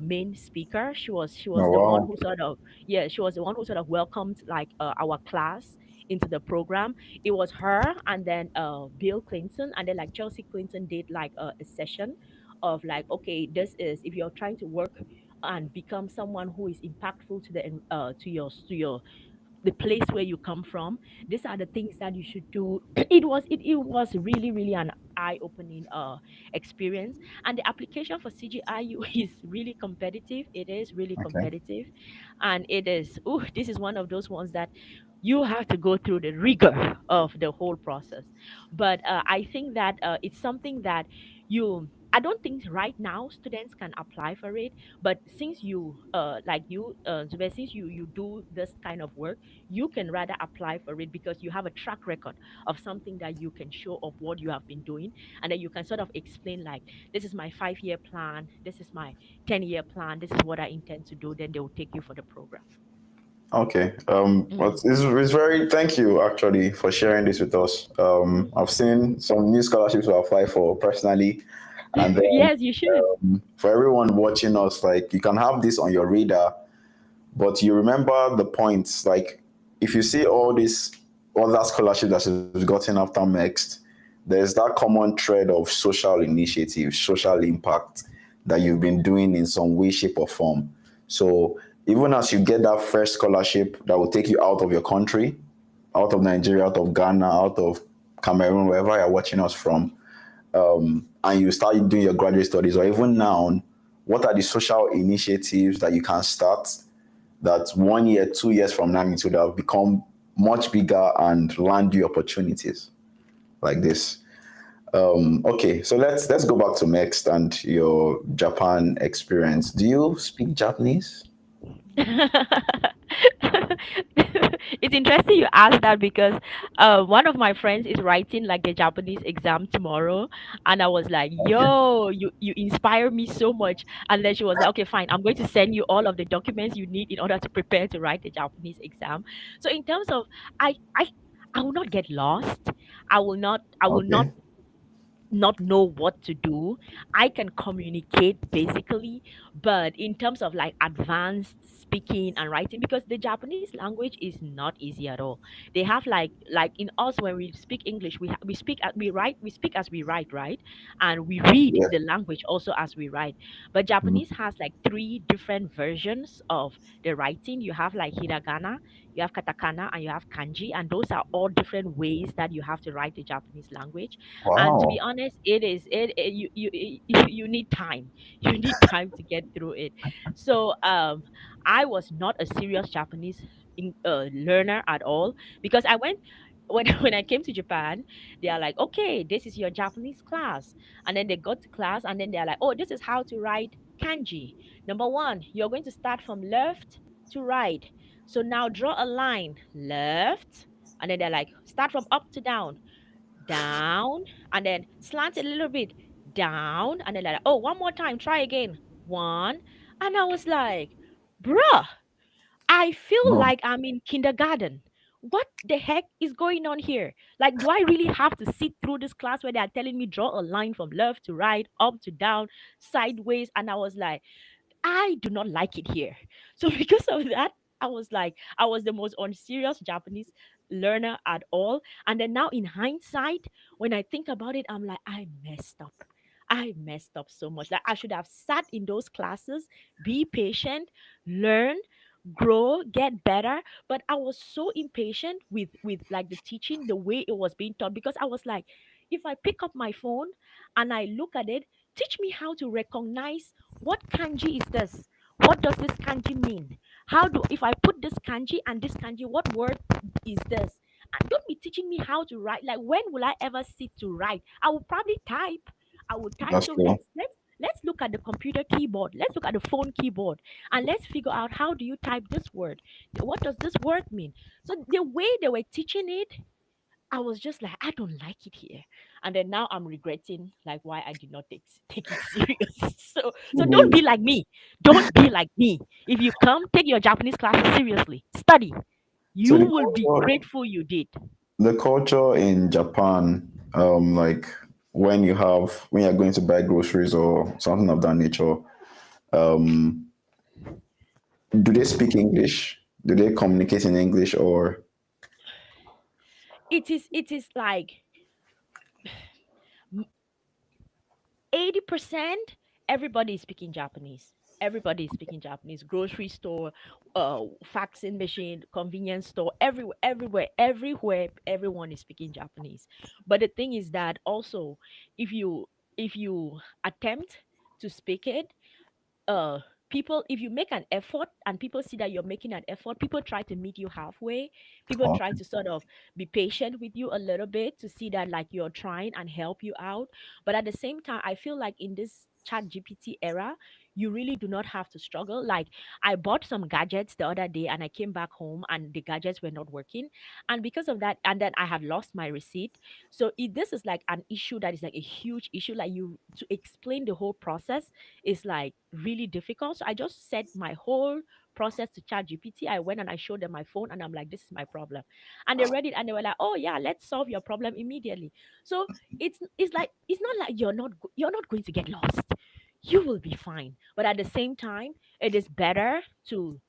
main speaker. She Oh, was the one wow. who sort of, yeah, she was the one who sort of welcomed like our class into the program. It was her and then Bill Clinton, and then like Chelsea Clinton did like a session of like, okay, this is if you're trying to work and become someone who is impactful to the to your the place where you come from. These are the things that you should do. It was really really an eye-opening experience. And the application for CGIU is really competitive. It is really Okay. competitive, and it is, oh, this is one of those ones that you have to go through the rigor of the whole process. But I think that it's something that you I don't think right now students can apply for it, but since you like you Zubeda, since you do this kind of work, you can rather apply for it because you have a track record of something that you can show of what you have been doing, and then you can sort of explain like, this is my 5 year plan, this is my 10 year plan, this is what I intend to do. Then they will take you for the program. Okay. But Mm. it's very, thank you actually for sharing this with us. I've seen some new scholarships to apply for personally. And then Yes, you should. for everyone watching us, like you can have this on your radar, but you remember the points. Like if you see all this other scholarship that is gotten after MEXT, there's that common thread of social initiative, social impact that you've been doing in some way, shape, or form. So even as you get that first scholarship that will take you out of your country, out of Nigeria, out of Ghana, out of Cameroon, wherever you're watching us from, and you start doing your graduate studies, or even now, what are the social initiatives that you can start that 1 year, 2 years from now it would have become much bigger and land you opportunities like this. Okay, so let's go back to next and your Japan experience. Do you speak Japanese? It's interesting you asked that because one of my friends is writing like the Japanese exam tomorrow, and I was like, Okay. "Yo, you inspire me so much." And then she was like, "Okay, fine. I'm going to send you all of the documents you need in order to prepare to write the Japanese exam." So in terms of, I I I will not get lost. I will Okay. not know what to do. I can communicate basically, but in terms of like advanced speaking and writing, because the Japanese language is not easy at all. They have like in us when we speak English, we speak we write, we speak as we write, right? And we read Yes. the language also as we write. But Mhm. Japanese has like three different versions of the writing. You have like hiragana, you have katakana, and you have kanji, and those are all different ways that you have to write the Japanese language. And to be Wow. honest, you need time. You need time to get through it. So I was not a serious Japanese learner at all because I went when when I came to Japan, they are like, okay, this is your Japanese class, and then they got to class, and then they are like, oh, this is how to write. Kanji. Number one, you're going to start from left to right. So now draw a line, left, and then they're like, start from up to down, down, and then slant it a little bit, down, and then like, oh, one more time, try again, one. And I was like, bruh, I feel Oh, like I'm in kindergarten. What the heck is going on here? Like, do I really have to sit through this class where they are telling me draw a line from left to right, up to down, sideways? And I was like, I do not like it here. So because of that, I was the most unserious Japanese learner at all. And then now in hindsight, when I think about it, I'm like, I messed up. I messed up so much. Like I should have sat in those classes, be patient, learn, grow, get better. But I was so impatient with like the teaching, the way it was being taught, because I was like, if I pick up my phone and I look at it, teach me how to recognize what kanji is this? What does this kanji mean? How do if I put this kanji and this kanji, what word is this? And don't be teaching me how to write. Like when will I ever sit to write? I will probably type. I will type. that's So true. let's look at the computer keyboard. Let's look at the phone keyboard and let's figure out how do you type this word? What does this word mean? So the way they were teaching it, I was just like, I don't like it here. And then now I'm regretting like why I did not take it serious. So don't The, be like me. Don't be like me. If you come, take your Japanese classes seriously. Study. so You will be grateful you did. the culture in Japan, like when you're going to buy groceries or something of that nature, um, do they speak English? Do they communicate in English or? It is like 80% everybody is speaking Japanese. Everybody is speaking Japanese. Grocery store, faxing machine, convenience store, everywhere, everyone is speaking Japanese. But the thing is that also, if you attempt to speak it, uh people, if you make an effort and people see that you're making an effort, people try to meet you halfway. People Oh, try to sort of be patient with you a little bit to see that like you're trying and help you out. But at the same time, I feel like in this chat GPT era, you really do not have to struggle. Like I bought some gadgets the other day and I came back home and the gadgets were not working, and because of that, and then I had lost my receipt. So this is like an issue that is like a huge issue. Like you to explain the whole process is like really difficult. So I just set my whole process to chat GPT. I went and I showed them my phone and I'm like, this is my problem. And they read it and they were like, oh yeah, let's solve your problem immediately. So it's like it's not like you're not going to get lost. You will be fine. But at the same time, it is better to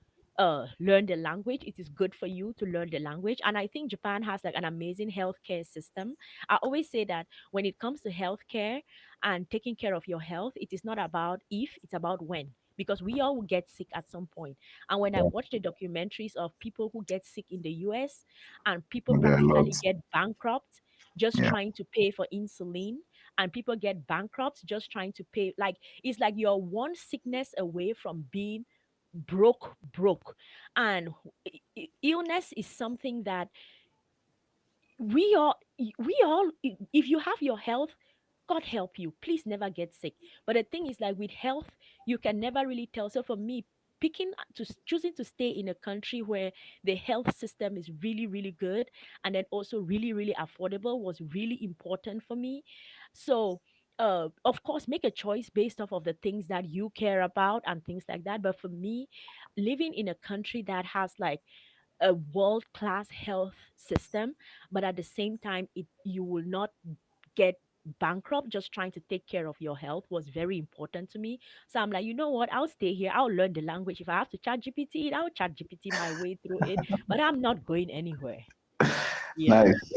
learn the language. It is good for you to learn the language. And I think Japan has like an amazing healthcare system. I always say that when it comes to healthcare and taking care of your health, it is not about if, it's about when. Because we all will get sick at some point. And when I yeah, watch the documentaries of people who get sick in the US and people there are practically lots. get bankrupt just Yeah, trying to pay for insulin, and people get bankrupt just trying to pay, like it's like you're one sickness away from being broke. And illness is something that we all if you have your health, God help you, please never get sick. But the thing is like with health, you can never really tell. So for me, choosing to stay in a country where the health system is really really good and then also really really affordable was really important for me. So of course, make a choice based off of the things that you care about and things like that. But for me, living in a country that has like a world class health system, but at the same time, you will not get bankrupt just trying to take care of your health was very important to me. So I'm like, you know what? I'll stay here. I'll learn the language. If I have to chat GPT it, I'll chat GPT my way through it, but I'm not going anywhere. Yeah. nice.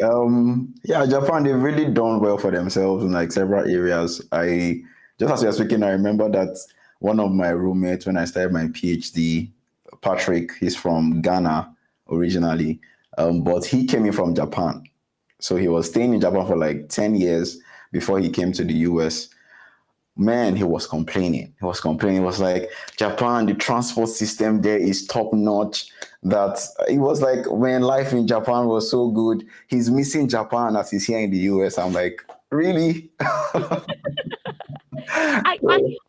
Yeah, Japan, they've really done well for themselves in like several areas. I just as you're speaking, I remember that one of my roommates when I started my PhD, Patrick, he's from Ghana originally, but he came in from Japan. So he was staying in Japan for like 10 years before he came to the US. Man, he was complaining. He was complaining. He was like, Japan, the transport system there is top notch. That it was like when life in Japan was so good, he's missing Japan as he's here in the US. I'm like, really? I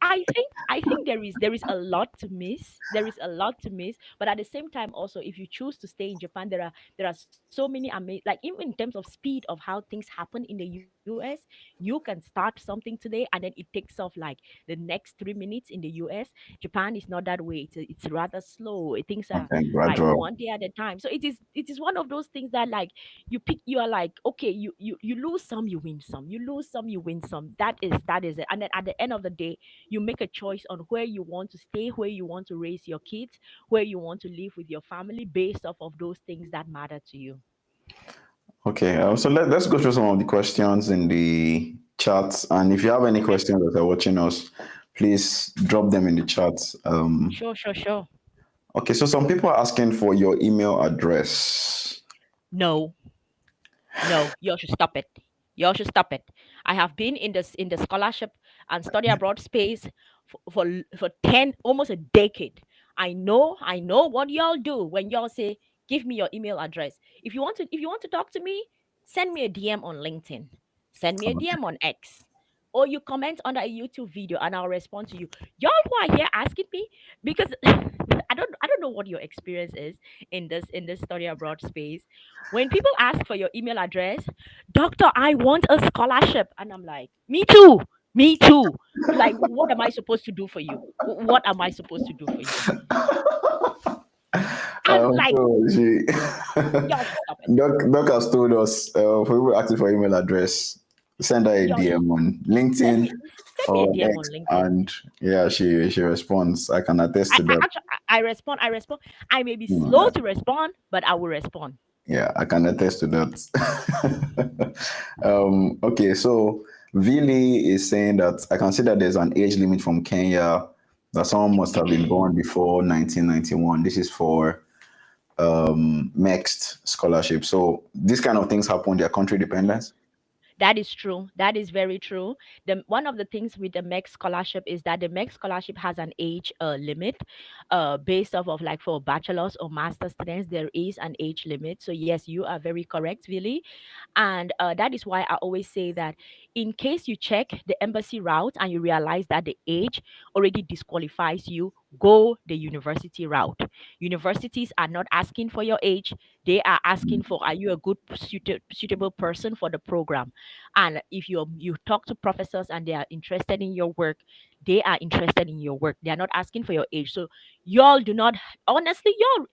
I So, I think there is a lot to miss. There is a lot to miss, but at the same time, also, if you choose to stay in Japan, there are so many amazing, like even in terms of speed of how things happen in the US, you can start something today and then it takes off like the next 3 minutes in the US. Japan is not that way. It's rather slow. Things are okay, like gradual. one day at a time. So it is one of those things that like you are like, okay, you lose some, you win some, you lose some, you win some. That is it. And then at the end of the day, you make a choice on where you want to stay, where you want to raise your kids, where you want to live with your family based off of those things that matter to you. Okay, so let's go through some of the questions in the chat. And if you have any Okay. questions that are watching us, please drop them in the chat. Sure, sure, sure. Okay, so some people are asking for your email address. No, no, you all should stop it. You all should stop it. I have been in the scholarship and study abroad space for 10, almost a decade. I know what y'all do when y'all say, give me your email address. If you want to talk to me, send me a DM on LinkedIn. Send me a Okay. DM on X. Or you comment under a YouTube video and I'll respond to you. Y'all who are here asking me, because I don't know what your experience is in this study abroad space. When people ask for your email address, doctor, I want a scholarship. And I'm like, me too. Me too. Like, what am I supposed to do for you? What am I supposed to do for you? And like, So she, y'all should stop it. Doc has told us for people asking for email address, send her a Y'all should DM on send LinkedIn me send me a or on DM X, on LinkedIn. and yeah, she responds. I can attest I, to I that. actually I respond. I respond. I may be slow Mm, to respond, but I will respond. yeah, I can attest to that. Okay, so Vili is saying that I can see that there's an age limit from Kenya that someone must have been born before 1991. This is for MEXT scholarship. So these kind of things happen. They are country dependent. That is true. That is very true. One of the things with the MEX scholarship is that the MEX scholarship has an age limit, based off of like for bachelor's or master students, there is an age limit. So yes, you are very correct, really. And that is why I always say that in case you check the embassy route and you realize that the age already disqualifies you, go the university route. Universities are not asking for your age. They are asking for, are you a good suitable person for the program? And if you talk to professors and they are interested in your work, they are interested in your work. They are not asking for your age. So y'all do not, honestly, y'all,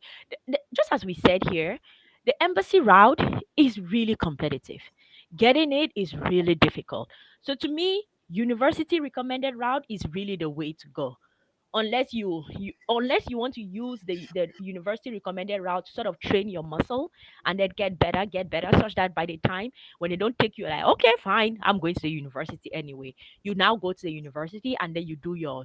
just as we said here, the embassy route is really competitive. Getting it is really difficult. So to me, university recommended route is really the way to go, unless you want to use the university recommended route to sort of train your muscle and then get better such that by the time when they don't take you, like, okay, fine, I'm going to the university anyway. You now go to the university and then you do your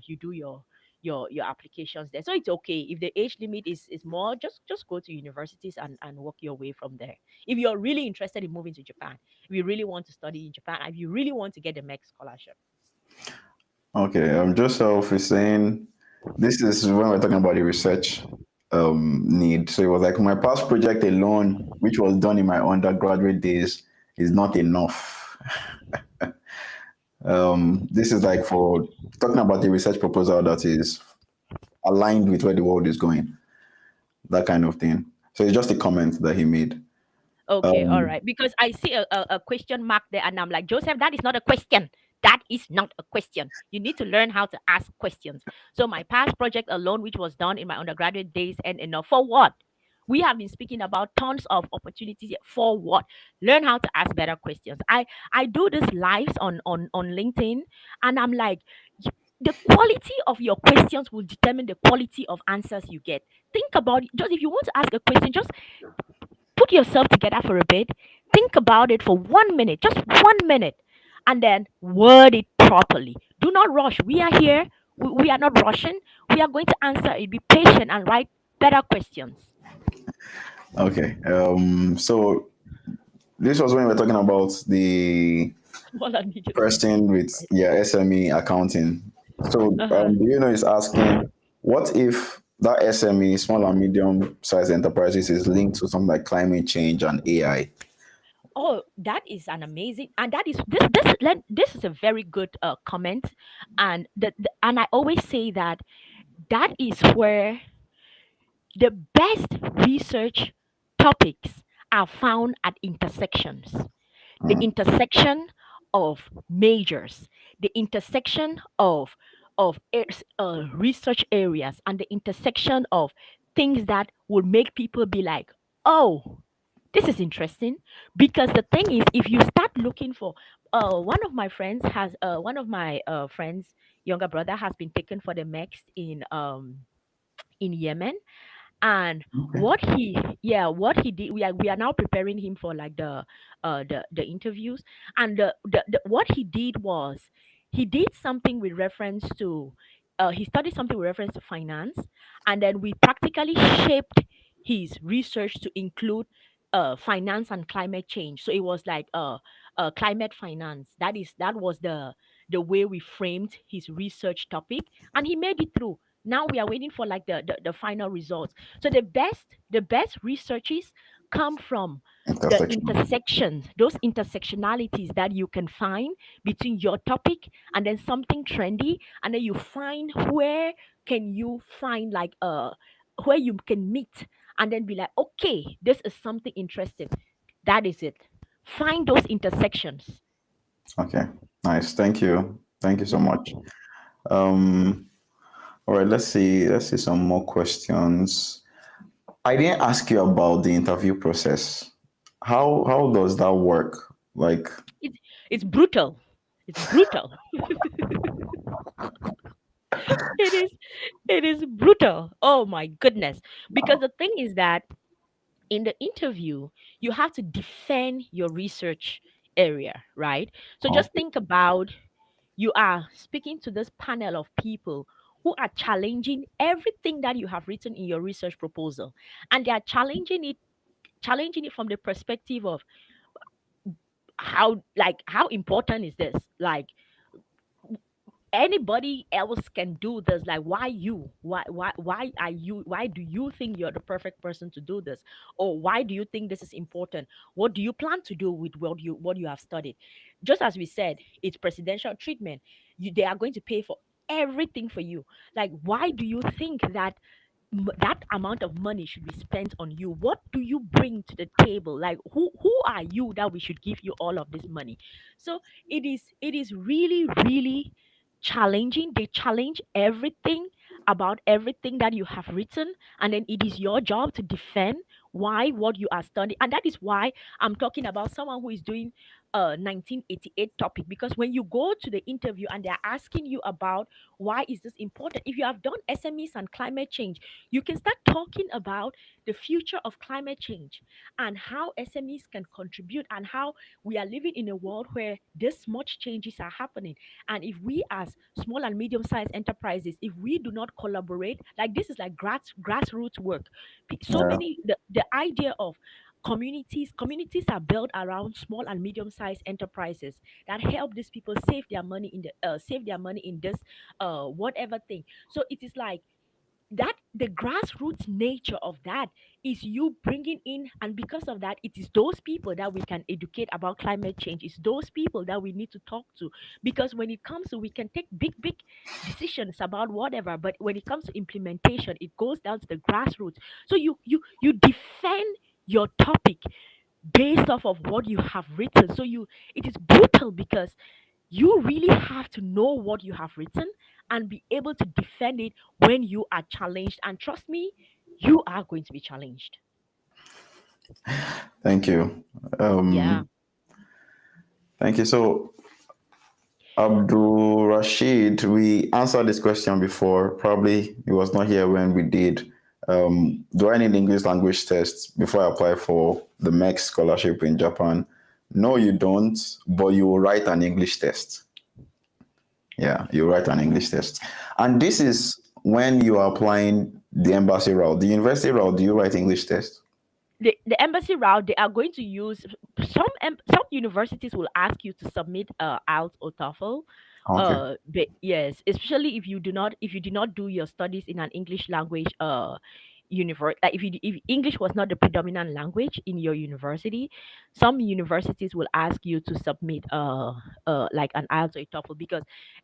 applications there. So it's okay if the age limit is more. Just go to universities and work your way from there. If you're really interested in moving to Japan, if you really want to study in Japan, if you really want to get the MEX scholarship. Okay, Joseph is saying this is when we're talking about the research need. So it was like my past project alone, which was done in my undergraduate days, is not enough. This is like for talking about the research proposal that is aligned with where the world is going, that kind of thing. So it's just a comment that he made. Okay, all Um, right. Because I see a question mark there, and I'm like, Joseph, that is not a question. That is not a question. You need to learn how to ask questions. So my past project alone, which was done in my undergraduate days, and enough for what? We have been speaking about tons of opportunities here. For what? Learn how to ask better questions. I do this lives on LinkedIn, and I'm like, the quality of your questions will determine the quality of answers you get. Think about it. Just if you want to ask a question, just put yourself together for a bit, think about it for 1 minute, just 1 minute, and then word it properly. Do not rush. We are here. We are not rushing. We are going to answer it. Be patient and write better questions. okay. So this was when we were talking about the Small and medium sized person with enterprise. SME accounting. So Uh-huh. is asking, what if that SME, small and medium sized enterprises, is linked to something like climate change and AI? Oh, that is an amazing, and that is this is a very good comment, and and I always say that that is where the best research topics are found at intersections. The Mm, intersection of majors, the intersection of research areas, and the intersection of things that will make people be like, oh, this is interesting. Because the thing is, if you start looking for, one of my friends younger brother has been taken for the MEXT in Yemen. And okay. what he did, we are now preparing him for like the interviews. And what he did was, he did something with reference to he studied something with reference to finance. And then we practically shaped his research to include finance and climate change. So it was like climate finance. That was the way we framed his research topic, and he made it through. Now we are waiting for like the final results. So the best researches come from the Intersection. intersections, those intersectionalities that you can find between your topic and then something trendy. And then you find where can you find like where you can meet, and then be like, okay, this is something interesting. That is it. Find those intersections. Okay. Nice. Thank you. Thank you so much. Mhm. Um, all right, let's see some more questions. I didn't ask you about the interview process. How does that work? Like, It's it's brutal. It's brutal. It is it is brutal. Oh my goodness. Because the thing is that in the interview, you have to defend your research area, right? So just okay, think about, you are speaking to this panel of people who are challenging everything that you have written in your research proposal. And they are challenging it from the perspective of how important is this? Like, anybody else can do this. Like, why you? Why are you? Why do you think you're the perfect person to do this? Or why do you think this is important? What do you plan to do with what you have studied? Just as we said, it's presidential treatment. They are going to pay for everything for you. Like, why do you think that that amount of money should be spent on you? What do you bring to the table? Like, who are you that we should give you all of this money? So it is really, really challenging. They challenge everything about everything that you have written, and then it is your job to defend why what you are studying. And that is why I'm talking about someone who is doing a 1988 topic. Because when you go to the interview and they're asking you about why is this important, if you have done SMEs and climate change, you can start talking about the future of climate change and how SMEs can contribute, and how we are living in a world where this much changes are happening. And if we, as small and medium-sized enterprises, if we do not collaborate, like, this is like grassroots work. So yeah, many, the idea of communities are built around small and medium-sized enterprises that help these people save their money in this whatever thing. So it is like that, the grassroots nature of that is you bringing in. And because of that, it is those people that we can educate about climate change. It's those people that we need to talk to. Because when it comes to, we can take big decisions about whatever, but when it comes to implementation, it goes down to the grassroots. So you defend your topic based off of what you have written. So you it is brutal, because you really have to know what you have written and be able to defend it when you are challenged. And trust me, you are going to be challenged. thank you. Yeah. Thank you. So, Abdul Rashid, we answered this question before. Probably he was not here when we did. Do I need English language tests before I apply for the MEXT scholarship in Japan? No, you don't, but you will write an English test. Yeah, you write an English test. And this is when you are applying the embassy route. The university route, do you write English test? The embassy route, they are going to use some universities will ask you to submit IELTS or TOEFL. Okay. But yes, especially if you did not do your studies in an English language like if English was not the predominant language in your university, some universities will ask you to submit like an IELTS or a TOEFL, because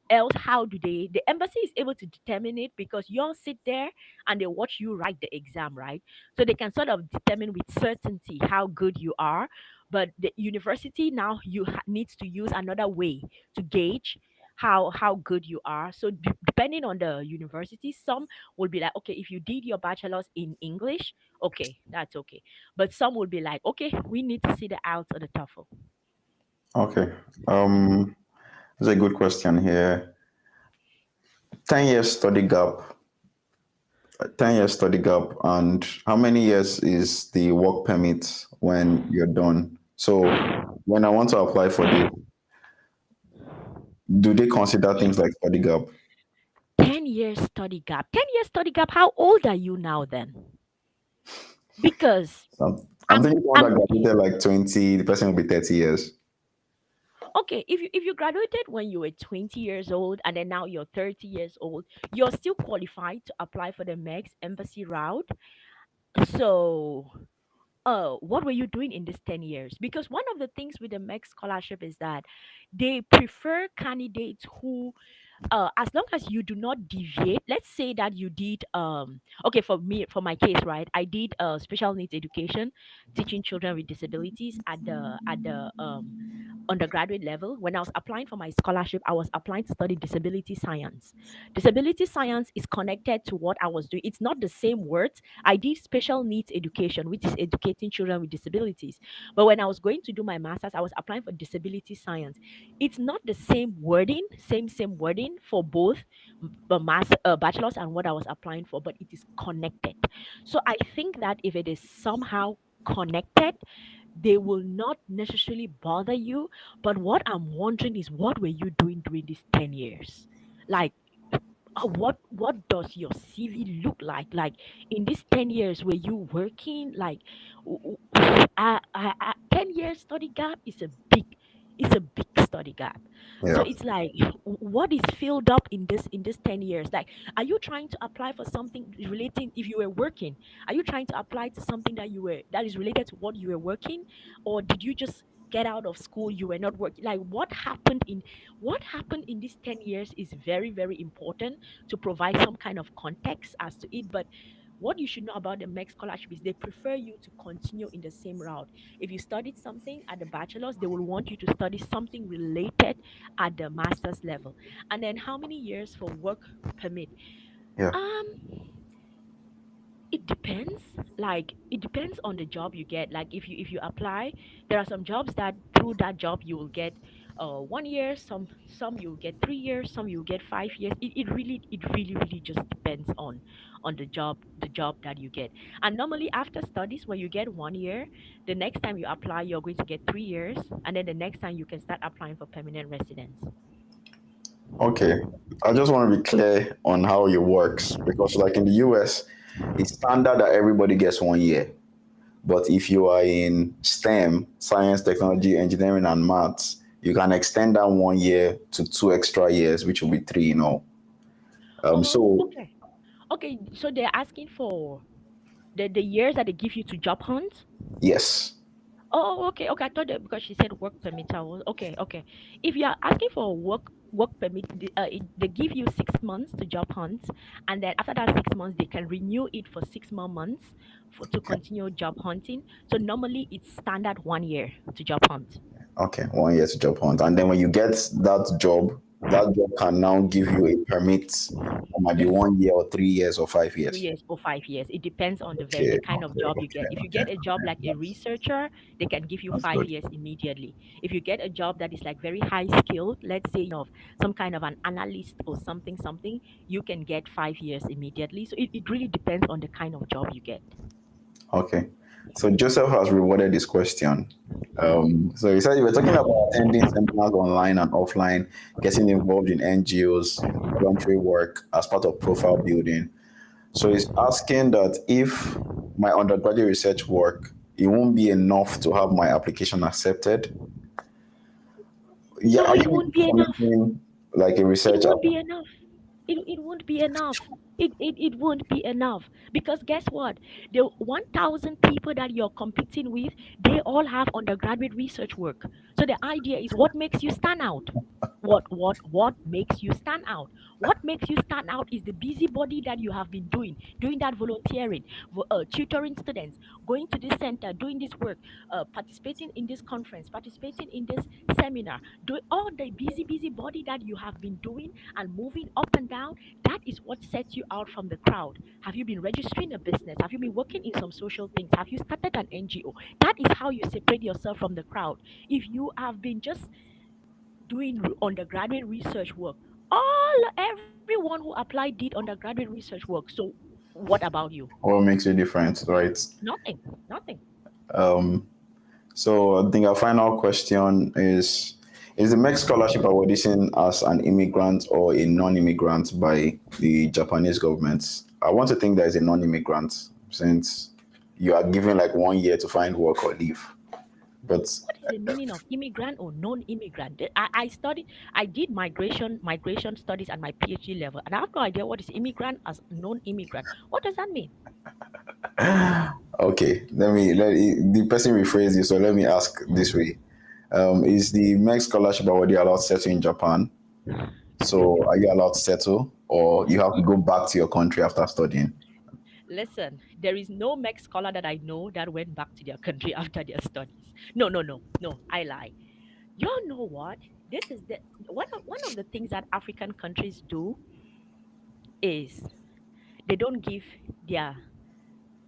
else how do they, the embassy is able to determine it, because you all sit there and they watch you write the exam, right? So they can sort of determine with certainty how good you are. But the university now, needs to use another way to gauge how good you are. So depending on the university, some will be like, okay, if you did your bachelor's in English, okay, that's okay. But some will be like, okay, we need to see the IELTS or the TOEFL. Okay. There's a good question here. 10 years study gap. 10 years study gap, and how many years is the work permit when you're done? So when I want to apply for this, do they consider things like study gap? 10 years study gap. 10 years study gap. How old are you now then? Because I'm I'm thinking one I'm that graduated like 20, the person will be 30 years. okay, if you graduated when you were 20 years old and then now you're 30 years old, you're still qualified to apply for the MEXT embassy route. So, what were you doing in these 10 years? Because one of the things with the MEXT scholarship is that they prefer candidates who, as long as you do not deviate. Let's say that you did, okay, for me, for my case, right, I did special needs education, teaching children with disabilities at the undergraduate level. When I was applying for my scholarship, I was applying to study disability science. Disability science is connected to what I was doing. It's not the same words. I did special needs education, which is educating children with disabilities. But when I was going to do my master's, I was applying for disability science. It's not the same wording, same wording for both bachelor's and what I was applying for, but it is connected. So I think that if it is somehow connected, they will not necessarily bother you. But what I'm wondering is, what were you doing during these 10 years? Like, what does your CV look like? Like, in these 10 years, were you working? Like, 10 years study gap is a big study gap. So Yeah. it's like, what is filled up in this 10 years? Like, are you trying to apply for something relating, if you were working, are you trying to apply to something that is related to what you were working? Or did you just get out of school, you were not working? Like, what happened in these 10 years is very, very important to provide some kind of context as to it. But what you should know about the MEX scholarship is they prefer you to continue in the same route. If you studied something at the bachelor's, they will want you to study something related at the master's level. And then how many years for work permit? Yeah. Um, it depends. Like, it depends on the job you get. Like, if you apply, there are some jobs that through that job you will get 1 year, some you'll get 3 years, some you'll get 5 years. It really just depends on the job that you get. And normally after studies, when you get 1 year, the next time you apply you're going to get 3 years, and then the next time you can start applying for permanent residence. Okay. I just want to be clear on how it works because, like in the US, it's standard that everybody gets 1 year. But if you are in STEM, science, technology, engineering, and maths, you can extend that 1 year to 2 extra years, which will be three in all. Oh, So okay. Okay, so they're asking for the years that they give you to job hunt. yes. Oh, okay, okay. I thought that because she said work permit. I was okay, okay. If you are asking for a work permit, they give you 6 months to job hunt, and then after that 6 months, they can renew it for 6 more months for to continue job hunting. So normally it's standard 1 year to job hunt. Okay, 1 year to job hunt. And then when you get that job can now give you a permit for maybe Yes. 1 year or 3 years or five 3 years years. or 5 years. It depends on Okay, the kind of okay, job you okay, get. If you okay, get a job okay. like a researcher, they can give you That's five good. years immediately. If you get a job that is like very high skilled, let's say of some kind of an analyst or something, you can get 5 years immediately. So it really depends on the kind of job you get. Okay. So Joseph has rewarded this question. So he said you were talking about attending seminars online and offline, getting involved in NGOs, voluntary work as part of profile building. So he's asking that if my undergraduate research work, it won't be enough to have my application accepted. Yeah, No, are it you won't be enough. submitting like a It research won't app? be enough. It won't be enough. It won't be enough, because guess what, the 1000 people that you're competing with, they all have undergraduate research work. So the idea is, what makes you stand out? What makes you stand out? What makes you stand out is the busybody that you have been doing that volunteering, tutoring students, going to this center, doing this work, participating in this conference, participating in this seminar, doing all the busy body that you have been doing and moving up and down. That is what sets you out from the crowd. Have you been registering a business? Have you been working in some social things? Have you started an NGO? That is how you separate yourself from the crowd. If you have been just doing undergraduate research work, everyone who applied did undergraduate research work. So what about you? What makes you different, right? Nothing. Nothing. Um, so I think our final question is the MEXT scholarship awarded as an immigrant or a non-immigrant by the Japanese government? I want to think that is a non-immigrant, since you are given like 1 year to find work or leave. But What is the meaning of immigrant or non-immigrant? I studied, I did migration studies at my PhD level, and I have no idea what is immigrant as non-immigrant. What does that mean? okay, the person rephrased it, so let me ask this way. Is the MEXT scholarship already allowed to settle in Japan? So are you allowed to settle, or you have to go back to your country after studying? Listen, there is no MEX scholar that I know that went back to their country after their studies. No, no, no, no. I lie. Y'all know what? This is the one of the things that African countries do is they don't give their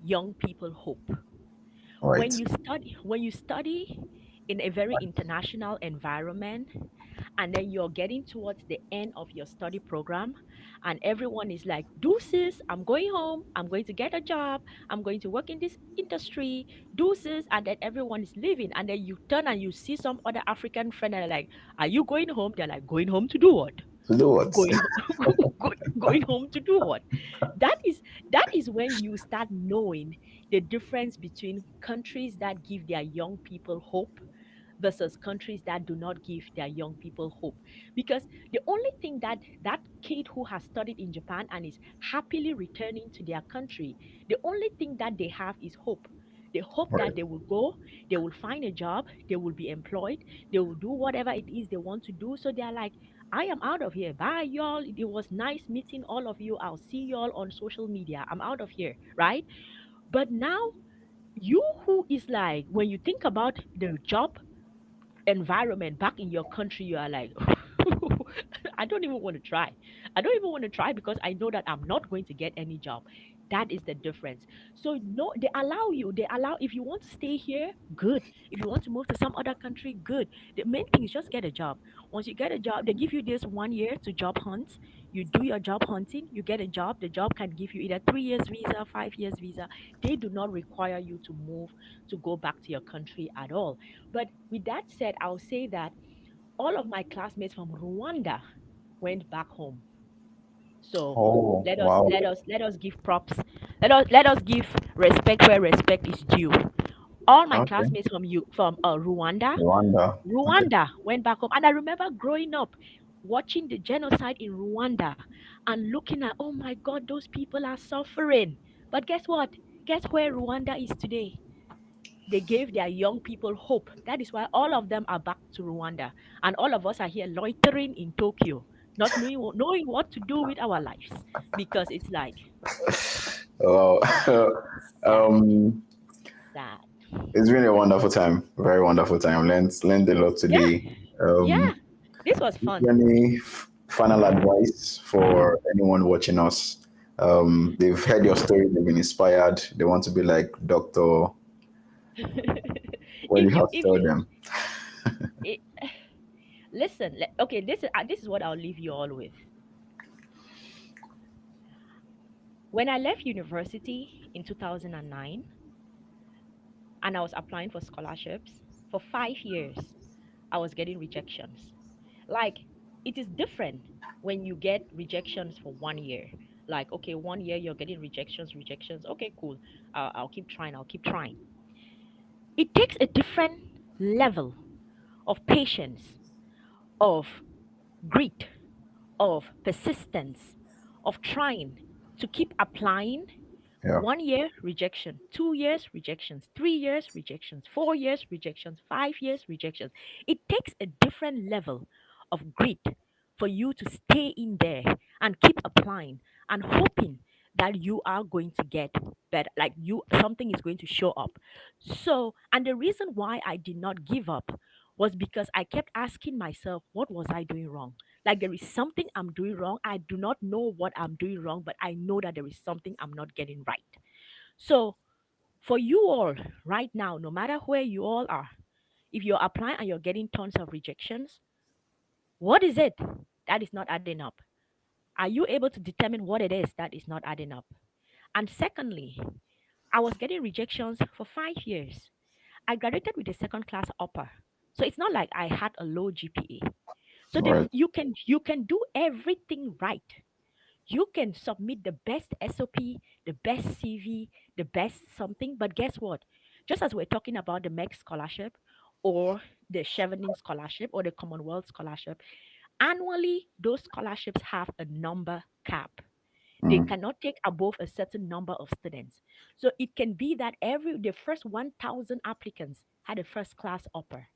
young people hope. Right. When you study in a very international environment, and then you're getting towards the end of your study program, and everyone is like, deuces, I'm going home, I'm going to get a job, I'm going to work in this industry, deuces, and then everyone is leaving, and then you turn and you see some other African friend and they're like, are you going home? They're like, going home to do what? To do what? Going going home to do what? that is that is when you start knowing the difference between countries that give their young people hope versus countries that do not give their young people hope. Because the only thing that that kid who has studied in Japan and is happily returning to their country, the only thing that they have is hope. They hope Right. that they will go, they will find a job, they will be employed, they will do whatever it is they want to do. So they're like, I am out of here. Bye, y'all. It was nice meeting all of you. I'll see y'all on social media. I'm out of here, right? But now, you who is like, when you think about the job environment back in your country, you are like, I don't even want to try. I don't even want to try because I know that I'm not going to get any job. That is the difference. So no, they allow, if you want to stay here, good. If you want to move to some other country, good. The main thing is just get a job. Once you get a job, they give you this 1 year to job hunt. You do your job hunting, you get a job. The job can give you either 3 years visa, 5 years visa. They do not require you to move, to go back to your country at all. But with that said, I'll say that all of my classmates from Rwanda went back home. So Oh, let us wow. let us let us give props. Let us give respect where respect is due. All my Okay. classmates from Rwanda, Rwanda. Okay. Rwanda went back home, and I remember growing up watching the genocide in Rwanda and looking at, oh my God, those people are suffering. But guess what? Guess where Rwanda is today? They gave their young people hope. That is why all of them are back to Rwanda. And all of us are here loitering in Tokyo, not knowing what to do with our lives. Because it's like Wow. sad, um, sad. it's been a wonderful time. Very wonderful time. Learned a lot Yeah, today. yeah. This was fun. Any final advice for anyone watching us? They've heard your story, they've been inspired, they want to be like Doctor. What do you have to If tell you them? it, listen, okay, this is what I'll leave you all with. When I left university in 2009 and I was applying for scholarships for 5 years, I was getting rejections. Like, it is different when you get rejections for 1 year. Like, okay, 1 year you're getting rejections. Okay, cool. I'll keep trying. I'll keep trying. It takes a different level of patience, of grit, of persistence, of trying. to keep applying. Yeah. 1 year rejection, 2 years rejections, 3 years rejections, 4 years rejections, 5 years rejections. It takes a different level of grit for you to stay in there and keep applying and hoping that you are going to get better, like you something is going to show up. So, and the reason why I did not give up was because I kept asking myself, what was I doing wrong? Like there is something I'm doing wrong. I do not know what I'm doing wrong, but I know that there is something I'm not getting right. So, for you all right now, no matter where you all are, if you're applying and you're getting tons of rejections, what is it that is not adding up? Are you able to determine what it is that is not adding up? And secondly, I was getting rejections for 5 years. I graduated with a second class upper. So it's not like I had a low GPA. So Right. you can do everything right. You can submit the best SOP, the best CV, the best something, but guess what? Just as we're talking about the MEXT scholarship or the Chevening scholarship or the Commonwealth scholarship, annually those scholarships have a number cap. They Mm. cannot take above a certain number of students. So it can be that every the first 1,000 applicants had a first class upper,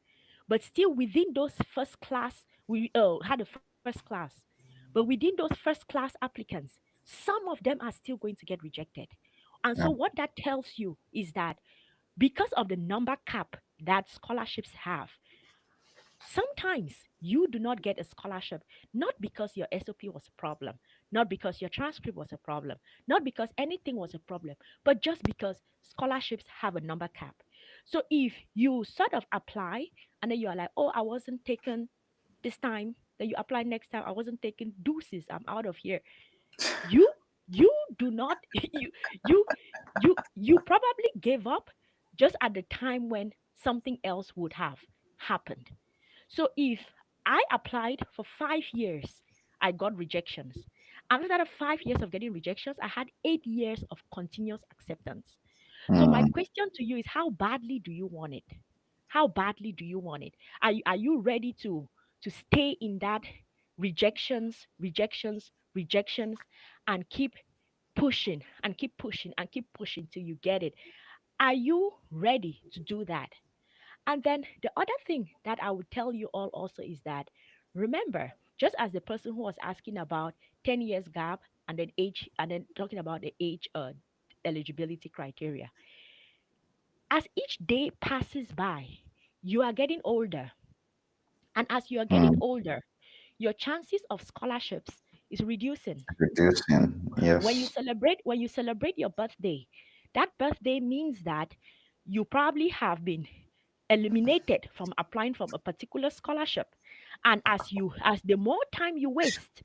but still within those first class we had a first class, but within those first class applicants, some of them are still going to get rejected. And so Yeah. what that tells you is that because of the number cap that scholarships have, sometimes you do not get a scholarship, not because your SOP was a problem, not because your transcript was a problem, not because anything was a problem, but just because scholarships have a number cap. So if you sort of apply and then you are like, oh, I wasn't taken this time, then you apply next time, I wasn't taken, deuces, I'm out of here. You you do not you you probably gave up just at the time when something else would have happened. So if I applied for 5 years, I got rejections. After that 5 years of getting rejections, I had 8 years of continuous acceptance. So my Mm. question to you is, how badly do you want it? How badly do you want it? Are you ready to stay in that rejections, rejections, rejections, and keep pushing and keep pushing and keep pushing till you get it? Are you ready to do that? And then the other thing that I would tell you all also is that, remember, just as the person who was asking about 10 years gap and then age, and then talking about the age eligibility criteria, as each day passes by, you are getting older. And as you are getting Mm. older, your chances of scholarships is reducing. Reducing. Yes. When you celebrate your birthday, that birthday means that you probably have been eliminated from applying from a particular scholarship. And as the more time you waste,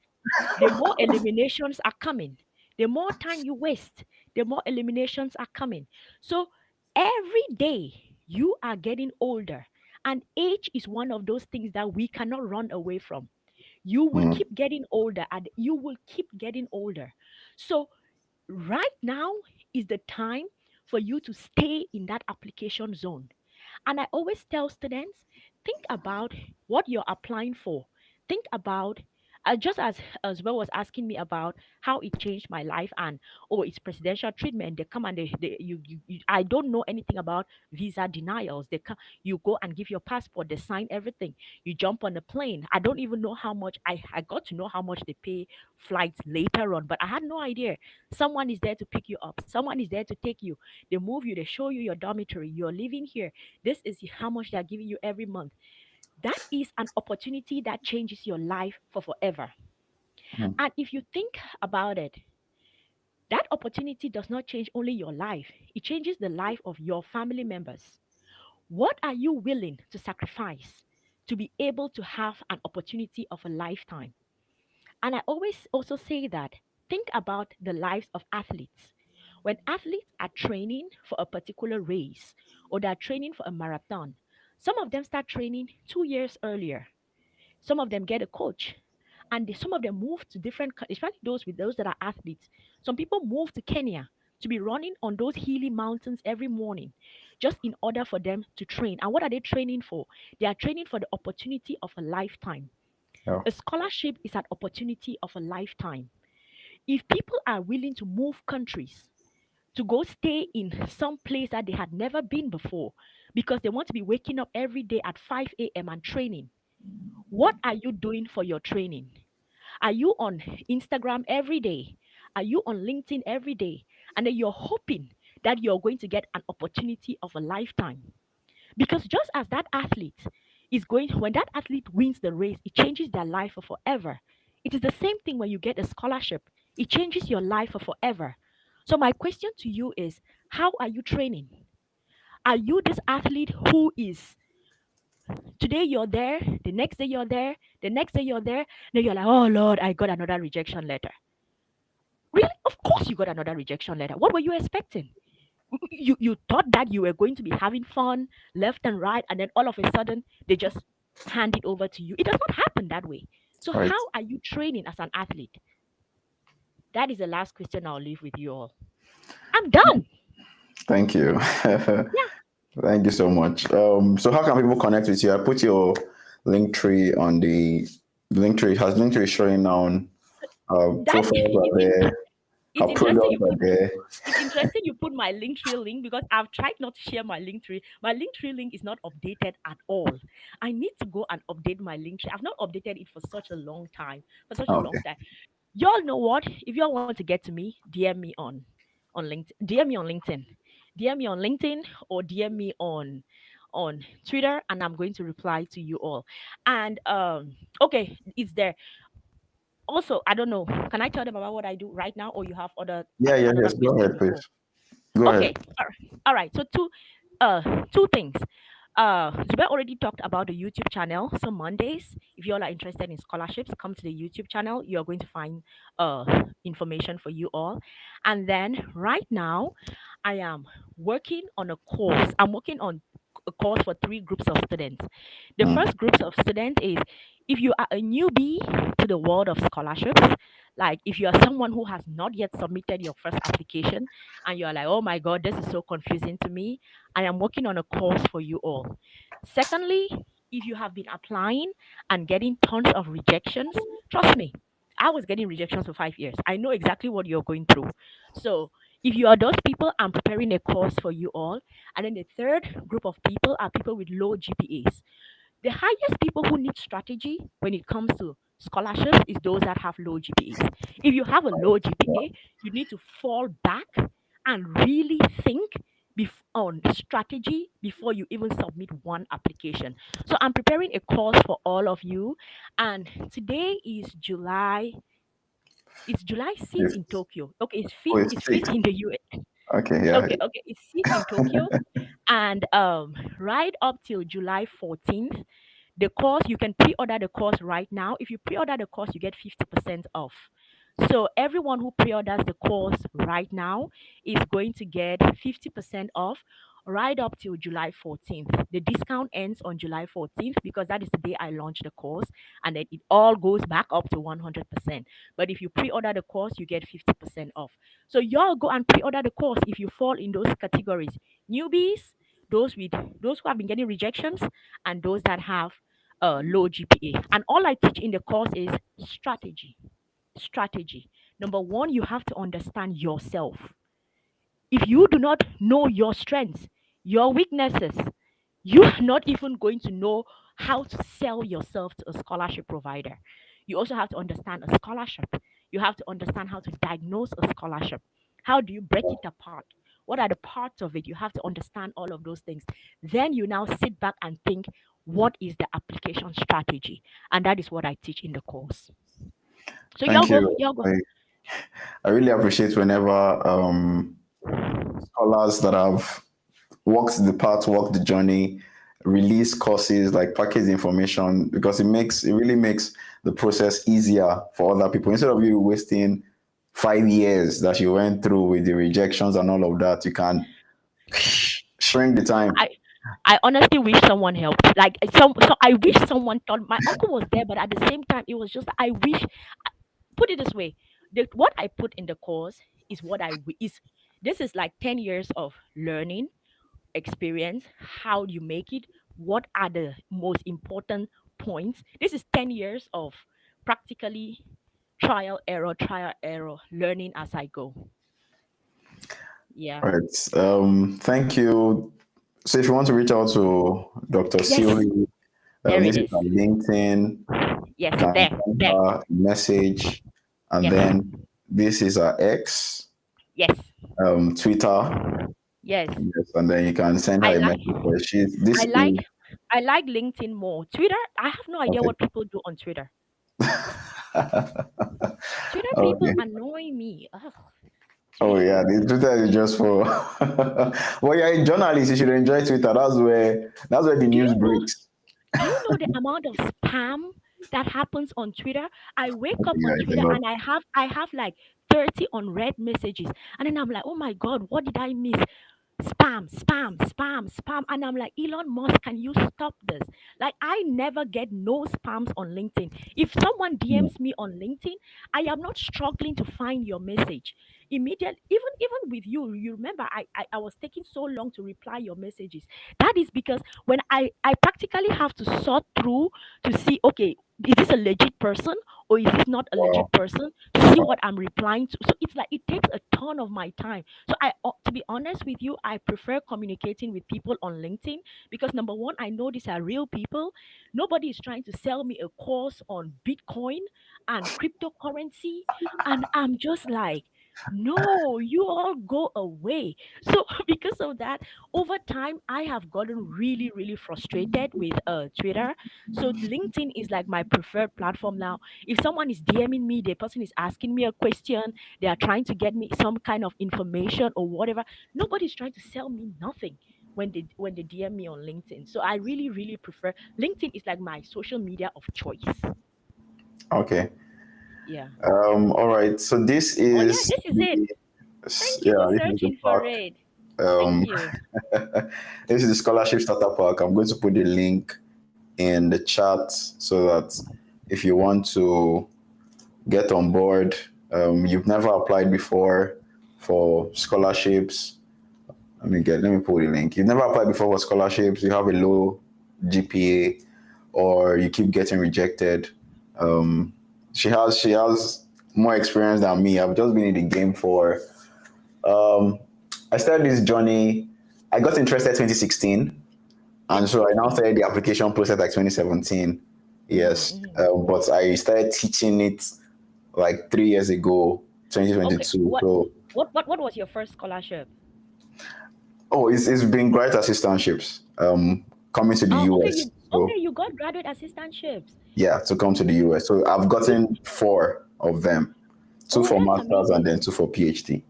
the more eliminations are coming. The more time you waste, the more eliminations are coming. So every day you are getting older, and age is one of those things that we cannot run away from. You will Mm. keep getting older and you will keep getting older. So right now is the time for you to stay in that application zone. And I always tell students, think about what you're applying for. Think about, just as well was asking me about how it changed my life and oh, it's presidential treatment. They come and I don't know anything about visa denials. They come, you go and give your passport, they sign everything. You jump on a plane. I don't even know how much I got to know how much they pay flights later on, but I had no idea. Someone is there to pick you up, someone is there to take you. They move you, they show you your dormitory, you're living here. This is how much they're giving you every month. That is an opportunity that changes your life for forever. Mm. And if you think about it, that opportunity does not change only your life, it changes the life of your family members. What are you willing to sacrifice to be able to have an opportunity of a lifetime? And I always also say that, think about the lives of athletes. When athletes are training for a particular race or they're training for a marathon, some of them start training 2 years earlier. Some of them get a coach, and some of them move to different, especially those that are athletes. Some people move to Kenya to be running on those hilly mountains every morning, just in order for them to train. And what are they training for? They are training for the opportunity of a lifetime. Yeah. A scholarship is an opportunity of a lifetime. If people are willing to move countries to go stay in some place that they had never been before because they want to be waking up every day at 5 a.m. and training, what are you doing for your training? Are you on Instagram every day? Are you on LinkedIn every day? And then you're hoping that you're going to get an opportunity of a lifetime. Because just as that athlete is going, when that athlete wins the race, it changes their life for forever. It is the same thing when you get a scholarship, it changes your life for forever. So, my question to you is, how are you training? Are you this athlete who is today you're there, the next day you're there, the next day you're there, then you're like, oh Lord, I got another rejection letter. Really? Of course you got another rejection letter. What were you expecting? You thought that you were going to be having fun left and right, and then all of a sudden they just hand it over to you. It does not happen that way. So Right. how are you training as an athlete? That is the last question I'll leave with you all. I'm done. Thank you. Yeah. Thank you so much. So how can people connect with you? I put your link tree on the link tree. Has link tree showing now? That Profiles are there. it's Our interesting products you are put there. it's interesting you put my Linktree link because I've tried not to share my Linktree. My Linktree link is not updated at all. I need to go and update my Linktree. I've not updated it for such a long time. For such a long Okay. time. Y'all know what? If y'all want to get to me, DM me on LinkedIn. DM me on LinkedIn. DM me on LinkedIn or DM me on Twitter, and I'm going to reply to you all. And okay, it's there. Also, I don't know. Can I tell them about what I do right now, or you have Yeah, yeah, another yes. Go question ahead, before? please. Go ahead. Okay. All right. So two things. Zubel already talked about the YouTube channel. So Mondays, if you all are interested in scholarships, come to the YouTube channel. You are going to find information for you all. And then right now, I am working on a course. I'm working on a course for three groups of students. The Mm. first groups of students is if you are a newbie to the world of scholarships, like if you are someone who has not yet submitted your first application and you're like, oh my God, this is so confusing to me, I am working on a course for you all. Secondly, if you have been applying and getting tons of rejections, trust me, I was getting rejections for 5 years. I know exactly what you're going through. So if you are those people, I'm preparing a course for you all. And then the third group of people are people with low GPAs. The highest people who need strategy when it comes to scholarships is those that have low GPAs. If you have a low GPA, you need to fall back and really think on strategy before you even submit one application. So I'm preparing a course for all of you, and today is July. It's July 6th in Fifth. Tokyo. Okay, it's Oh, fifth. it's It's fifth sixth. in the US. Okay, yeah. Okay, okay, it's 6th in Tokyo, and right up till July 14th, the course you can pre-order the course right now. If you pre-order the course, you get 50% off. So everyone who pre-orders the course right now is going to get 50% off right up till July 14th. The discount ends on July 14th because that is the day I launch the course, and then it all goes back up to 100%. But if you pre-order the course, you get 50% off. So y'all go and pre-order the course if you fall in those categories. Newbies, those who have been getting rejections, and those that have low GPA. And all I teach in the course is strategy. Strategy. Number one, you have to understand yourself. If you do not know your strengths, your weaknesses, you are not even going to know how to sell yourself to a scholarship provider. You also have to understand a scholarship. You have to understand how to diagnose a scholarship. How do you break it apart? What are the parts of it? You have to understand all of those things. Then you now sit back and think, what is the application strategy? And that is what I teach in the course. So Thank you. y'all go. I really appreciate whenever scholars that have walked the path, walked the journey, release courses, like package information, because it really makes the process easier for other people. Instead of you wasting 5 years that you went through with the rejections and all of that, you can shrink the time. I I honestly wish someone helped. Like so I wish someone taught. My uncle was there, but at the same time, it was just I wish. Put it this way: what I put in the course is what is. This is like 10 years of learning experience. How do you make it? What are the most important points? This is 10 years of practically trial error, learning as I go. Yeah. All right. Thank you. So if you want to reach out to Dr. Yes, Sylvie, there this it is is. on LinkedIn. You Yes, can there, send there. her a message, and Yes, then this is our X, yes, Twitter. yes. Yes, and then you can send I her a like, message. She's this I is like, I like LinkedIn more. Twitter, I have no idea okay. what people do on Twitter. Twitter people Okay. annoy me. Ugh, Oh Twitter. yeah, the Twitter is just for. Well, you're a journalist. You should enjoy Twitter. That's where the Do you news know? breaks. Do you know the amount of spam that happens on Twitter? I wake up Yeah, on it's a Twitter lot. and I have like 30 unread messages. And then I'm like, oh my God, what did I miss? Spam, spam, spam, spam. And I'm like, Elon Musk, can you stop this? Like, I never get no spams on LinkedIn. If someone Hmm. DMs me on LinkedIn, I am not struggling to find your message. Immediately, even with you, you remember I was taking so long to reply your messages. That is because when I practically have to sort through to see, okay, is this a legit person or is this not a legit Wow. person, to see Wow. what I'm replying to. So it's like it takes a ton of my time. So to be honest with you, I prefer communicating with people on LinkedIn because number one, I know these are real people. Nobody is trying to sell me a course on Bitcoin and cryptocurrency, and I'm just like, no, you all go away. So because of that, over time, I have gotten really, really frustrated with Twitter. So LinkedIn is like my preferred platform now. If someone is DMing me, the person is asking me a question, they are trying to get me some kind of information or whatever. Nobody's trying to sell me nothing when they DM me on LinkedIn. So I really, really prefer LinkedIn is like my social media of choice. Okay. Yeah. All right. So this Oh yeah, is this is it. Thank you for yeah, this is the searching for park. it. Thank Um, you. this is the scholarship starter pack. I'm going to put the link in the chat so that if you want to get on board, you've never applied before for scholarships. Let me pull the link. You've never applied before for scholarships, you have a low GPA, or you keep getting rejected. Um, she has more experience than me. I've just been in the game for um, I started this journey. I got interested 2016, and so I now 2016. started the application process like 2017. Yes, Mm-hmm. but I started teaching it like 3 years ago, Okay. 2022. What So, what was your first scholarship? oh, it's been great assistantships coming to the Oh, okay. US. You So, you got graduate assistantships. yeah, to come to the With US. So, I've with gotten four of them, two oh, for that's masters and amazing. then two for PhD.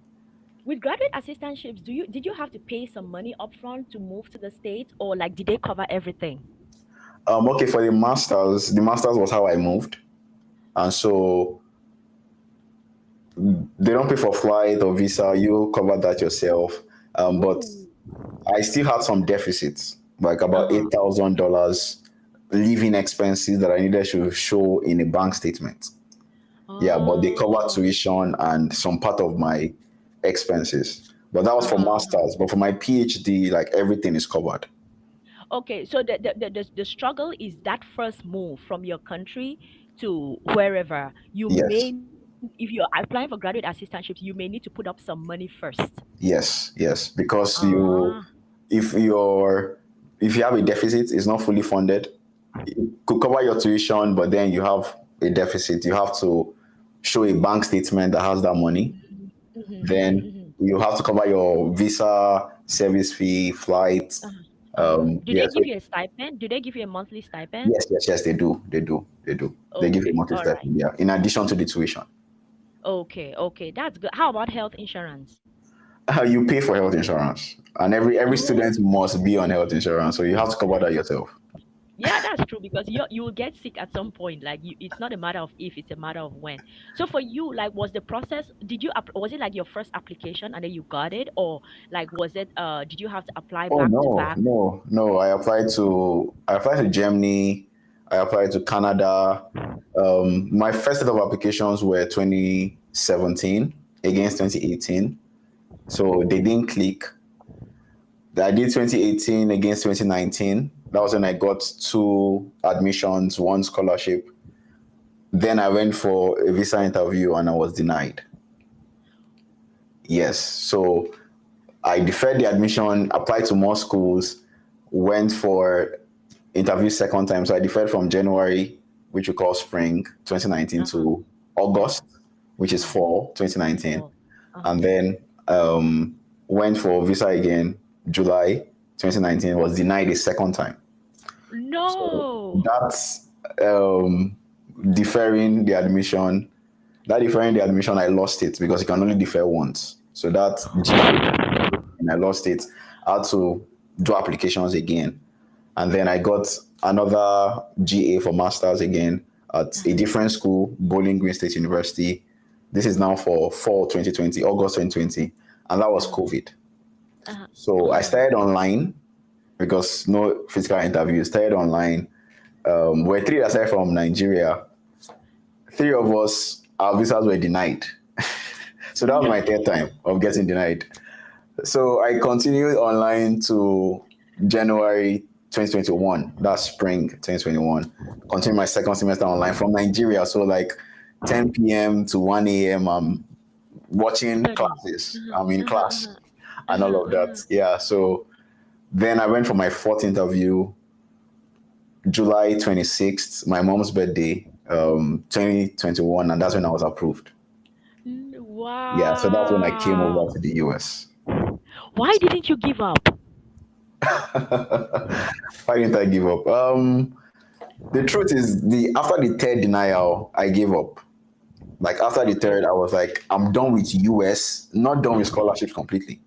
With graduate assistantships, did you have to pay some money upfront to move to the States, or like did they cover everything? Okay, for the masters was how I moved. And so they don't pay for flight or visa. You cover that yourself. But Ooh. I still had some deficits, like about Uh-huh. $8,000 living expenses that I needed to show in a bank statement. Yeah, but they covered Oh. tuition and some part of my expenses. But that was for Uh-huh. Uh-huh. masters. But for my PhD, like everything is covered. Okay, so the struggle is that first move from your country to wherever. Yes, If you're applying for graduate assistantships, you may need to put up some money first. yes, because Ah. if you're if you have a deficit, it's not fully funded. It could cover your tuition, but then you have a deficit. You have to show a bank statement that has that money. Mm-hmm, mm-hmm, Then mm-hmm. you have to cover your visa, service fee, flight. Uh-huh. Uh-huh. Do Yeah, they so give you a stipend? Do they give you a monthly stipend? yes, they do. They give you a Okay, monthly all right. stipend, yeah, in addition to the tuition. Okay, okay, that's good. How about health insurance? You pay for health insurance, and every Oh, student must be on health insurance, so you have to cover that yourself. yeah, that's true because you will get sick at some point. Like it's not a matter of if, it's a matter of when. So for you, like, was the process? Was it like your first application and then you got it, or like was it? Did you have to apply Oh back to no, back? no! I applied to Germany. I applied to Canada. My first set of applications were 2017 against 2018, so they didn't click. I did 2018 against 2019. That was when I got two admissions, one scholarship. Then I went for a visa interview and I was denied. Yes. So I deferred the admission, applied to more schools, went for interview second time. So I deferred from January, which we call spring 2019, Uh-huh. to Uh-huh. August, which is Uh-huh. fall 2019. Oh. Uh-huh. And then went for visa again, July 2019, was denied a second time. So No. that's deferring the admission. That deferring the admission, I lost it because you can only defer once. So that and I lost it. I had to do applications again. And then I got another GA for masters again at a Uh-huh. different school, Bowling Green State University. This is now for fall 2020, August 2020. And that was Uh-huh. COVID. Uh-huh. So I Uh-huh. started online because no physical interview, started online. We're three aside from Nigeria. Three of us, our visas were denied. So that was my third time of getting denied. So I continued online to January 2021. That's spring 2021. Continued my second semester online from Nigeria. So like 10 p.m. to 1 a.m. I'm watching Studying. classes. Uh-huh. I'm in Uh-huh. class Uh-huh. and all Uh-huh. of Uh-huh. that. Yeah. So then I went for my fourth interview, July 26th, my mom's birthday, 2021, and that's when I was approved. Yeah, so that's when I came over Wow. to the US. Why didn't you give up? Why didn't I give up? The truth is, the after the third denial, I gave up. Like after the Okay. third, I was like, I'm done with US. Not done with scholarships completely,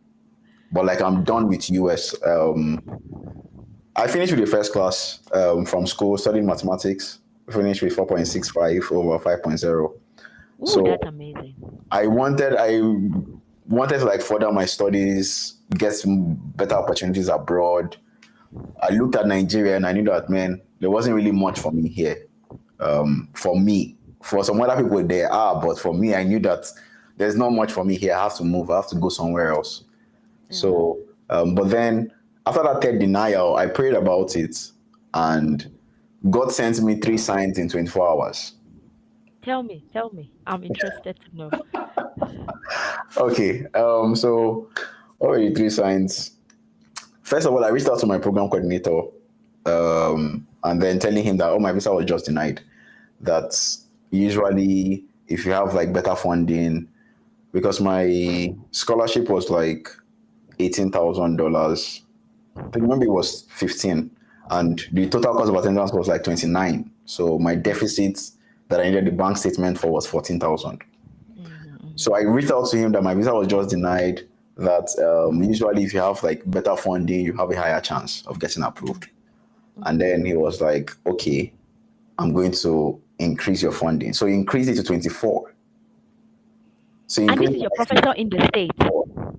but like I'm done with US. I finished with the first class from school, studying mathematics. Finished with 4.65 over 5.0. Ooh, So that's amazing. I wanted to like further my studies, get some better opportunities abroad. I looked at Nigeria and I knew that, man, there wasn't really much for me here. For me, for some other people there are, but for me, I knew that there's not much for me here. I have to move. I have to go somewhere else. Uh, So, but then after that third denial, I prayed about it, and God sent me three signs in 24 hours. tell me. I'm interested to know. Okay, so what were the three signs? First of all, I reached out to my program coordinator, and then telling him that, oh, my visa was just denied. That usually, if you have like better funding, because my scholarship was like $18,000. I think maybe it was 15, and the total cost of attendance was like 29. So my deficit that I needed the bank statement for was 14,000. Mm-hmm, So I mm-hmm, reached out to him that my visa was just denied. That usually, if you have like better funding, you have a higher chance of getting approved. And mm-hmm. then he was like, "Okay, I'm going to increase your funding." So he increased it to 24. So he And this increased is it your to professor in the States. 24.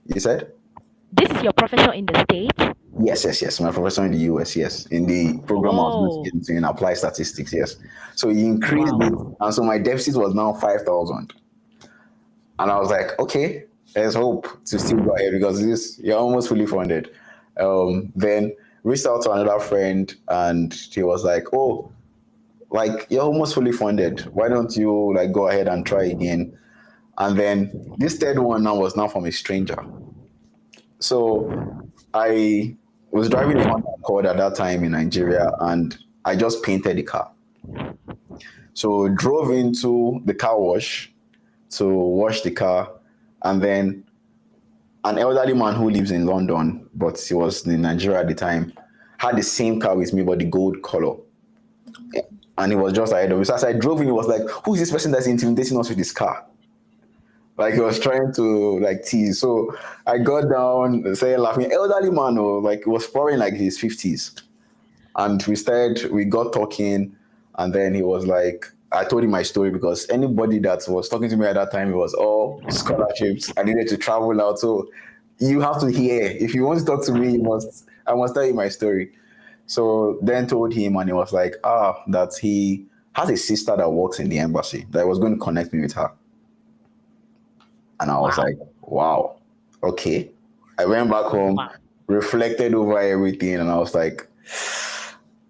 You said? This is your professor in the States. Yes, yes, yes. My professor in the US, yes. In the program I was going to get Whoa. into in applied statistics, yes. So he increased Wow. it. And so my deficit was now 5,000. And I was like, okay, there's hope to still go ahead because this you're almost fully funded. Then reached out to another friend and he was like, oh, like you're almost fully funded. Why don't you like go ahead and try again? And then this third one now was now from a stranger. So I was driving a Honda Accord at that time in Nigeria and I just painted the car. So drove into the car wash to wash the car, and then an elderly man who lives in London, but he was in Nigeria at the time, had the same car with me, but the gold color. And he was just ahead of me. So as I drove in, he was like, who is this person that's intimidating us with this car? Like he was trying to like tease. So I got down, started laughing. Elderly man, oh, like he was probably in like his 50s. And we got talking, and then he was like, I told him my story because anybody that was talking to me at that time, it was all scholarships. I needed to travel out. So you have to hear. If you want to talk to me, I must tell you my story. So then told him, and he was like, that he has a sister that works in the embassy, that was going to connect me with her. And I was Wow. like, wow, okay. I went back home, Wow. reflected over everything, and I was like,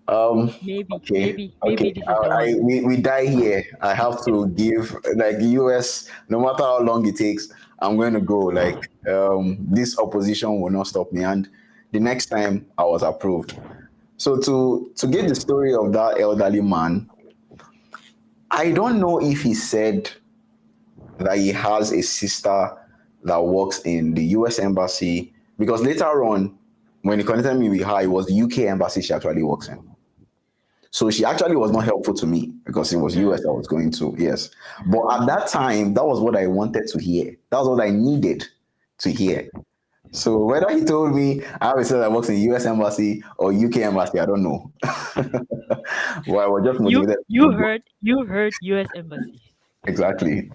Maybe, Okay. maybe, Okay. maybe this is the one. We die here. I have to give like US, no matter how long it takes, I'm going to go. Like this opposition will not stop me. And the next time I was approved. So to get the story of that elderly man, I don't know if he said that he has a sister that works in the US embassy because later on, when he connected me with her, it was the UK embassy she actually works in. So she actually was not helpful to me because it was US I was going to, yes. But at that time, that was what I wanted to hear. That was what I needed to hear. So whether he told me I have a sister that works in the US embassy or UK embassy, I don't know. Well, I was just motivated to go. You heard US embassy. Exactly.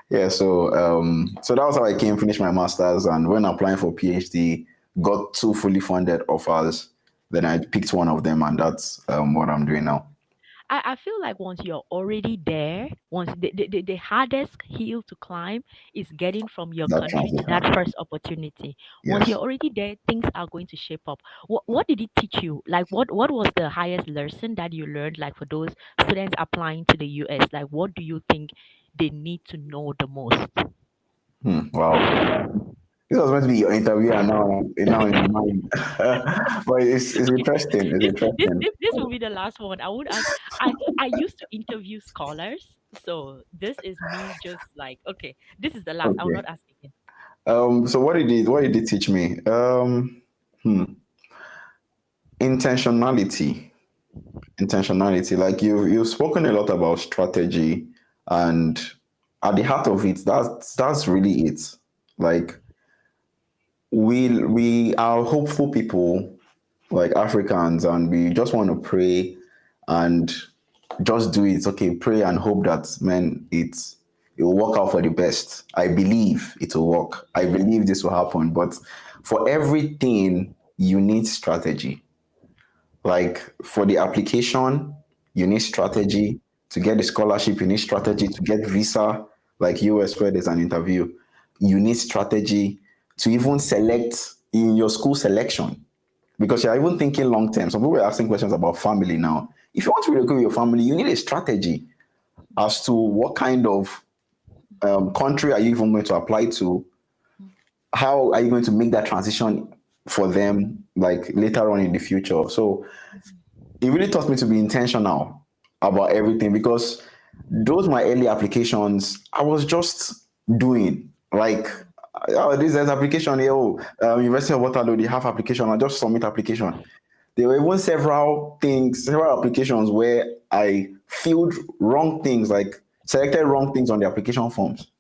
Yeah, so that was how I came, finished my masters, and when applying for PhD, got two fully funded offers. Then I picked one of them, and that's what I'm doing now. I feel like once you're already there, once the hardest hill to climb is getting from your That country to that transition. first opportunity. Once you're Yes. already there, things are going to shape up. What did it teach you? Like what was the highest lesson that you learned, like for those students applying to the US? Like what do you think they need to know the most? Wow. This was meant to be your interview, and now in mine. But it's interesting. It's interesting. This will be the last one. I would ask. I used to interview scholars, so this is me just like okay, this is the last. I will Okay. not ask again. So what did it teach me? Hmm. Intentionality. Intentionality. Like you've spoken a lot about strategy, and at the heart of it, that's really it. Like we are hopeful people, like Africans, and we just want to pray and just do it. Okay, pray and hope that man it will work out for the best. I believe it will work. I believe this will happen. But for everything, you need strategy. Like for the application, you need strategy. To get the scholarship, you need strategy. To get visa, like US where there's an interview, you need strategy. To even select in your school selection, because you're even thinking long term. Some people are asking questions about family now. If you want to relocate with your family, you need a strategy as to what kind of country are you even going to apply to. How are you going to make that transition for them, like later on in the future? So it really taught me to be intentional about everything because those my early applications, I was just doing like, oh, this is application here. Oh, University of Waterloo, they have application. I just submit application. There were even several applications where I filled wrong things, like selected wrong things on the application forms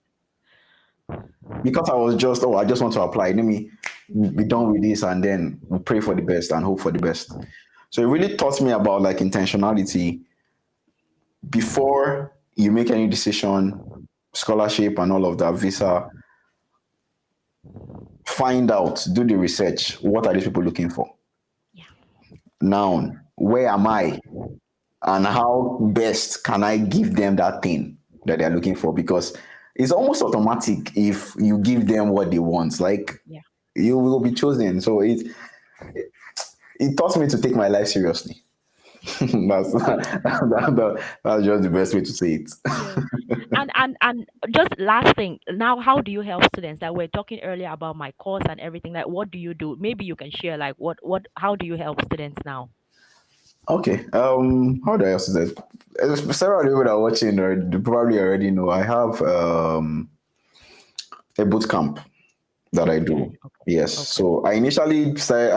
because I was just, oh, I just want to apply. Let me be done with this, and then we pray for the best and hope for the best. So it really taught me about like intentionality before you make any decision, scholarship and all of that, visa. Find out, do the research. What are these people looking for? Yeah. Now, where am I? And how best can I give them that thing that they're looking for? Because it's almost automatic if you give them what they want. Like Yeah. you will be chosen. So it taught me to take my life seriously. That's just the best way to say it. Yes. And just last thing. Now, how do you help students? Like we're talking earlier about my course and everything. Like, what do you do? Maybe you can share. Like, how do you help students now? Okay. How do I answer that? Several people that are watching or they probably already know. I have a boot camp that I Okay. do. Okay. Yes. Okay. So I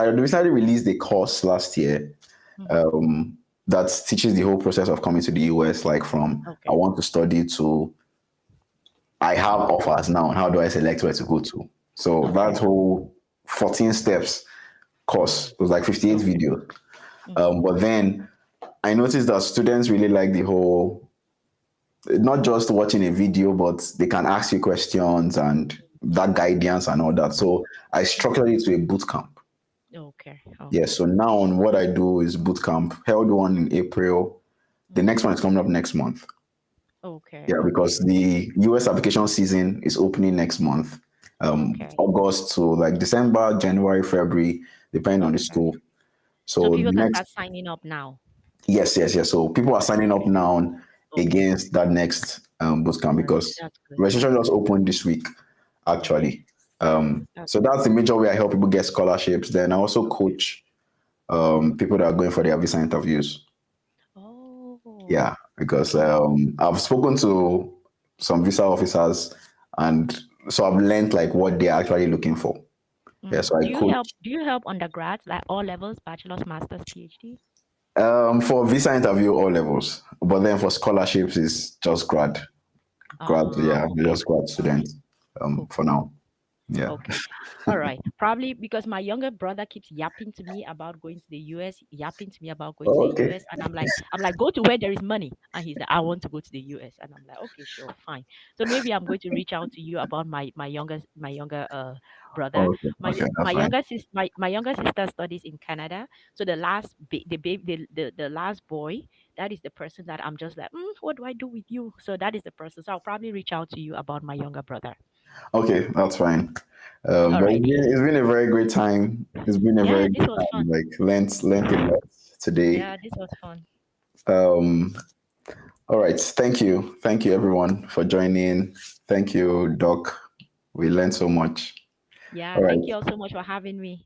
recently released a course last year Mhm. that teaches the whole process of coming to the US, like from I Okay. want to study to I have offers now. And how do I select where to go to? So that Okay. whole 14 steps course was like 58 Okay. videos. Mhm. But then I noticed that students really like the whole, not just watching a video, but they can ask you questions and that guidance and all that. So I structured it to a boot camp. Okay. Yeah. Okay. So now what I do is boot camp. Held one in April. The Mhm. next one is coming up next month. Okay. Yeah, because Okay. the US application season is opening next month, Okay. August to like December, January, February, depending on the Okay. school. So So people can next, start signing up now. yes. So people are signing up Okay. now Okay. against that next bootcamp All right. because That's good. That's registration just good. opened this week, Okay. actually. That's So good. that's the major way I help people get scholarships. Then I also coach people that are going for their visa interviews. Oh, Yeah, because okay. I've spoken to some visa officers, and so I've learned like what they're actually looking for. Yeah, Mm. so I coach. Do you help undergrads, like all levels, bachelor's, master's, PhD? For visa interview, all levels, but then for scholarships, it's just grad. Yeah, Okay. just grad All right. students. Cool, For cool, cool. now. Yeah. Okay. All right. Probably because my younger brother keeps yapping to me about going to the US, yapping to me about going to the Okay. US. And I'm like, go to where there is money. And he's like, I want to go to the US. And I'm like, okay, sure, fine. So maybe I'm going to reach out to you about my younger brother. Okay. Okay, that's fine. My younger sister studies in Canada. So the last the baby the last boy, that is the person that I'm just like, what do I do with you? So that is the person. So I'll probably reach out to you about my younger brother. Okay, that's fine. But Alrighty. it's been a very great time. It's been a Yeah, very this good was time. fun. Like learned a lot today. Yeah, this was fun. Um, all right. Thank you everyone for joining. Thank you, Doc. We learned so much. Yeah, All right. thank you all so much for having me.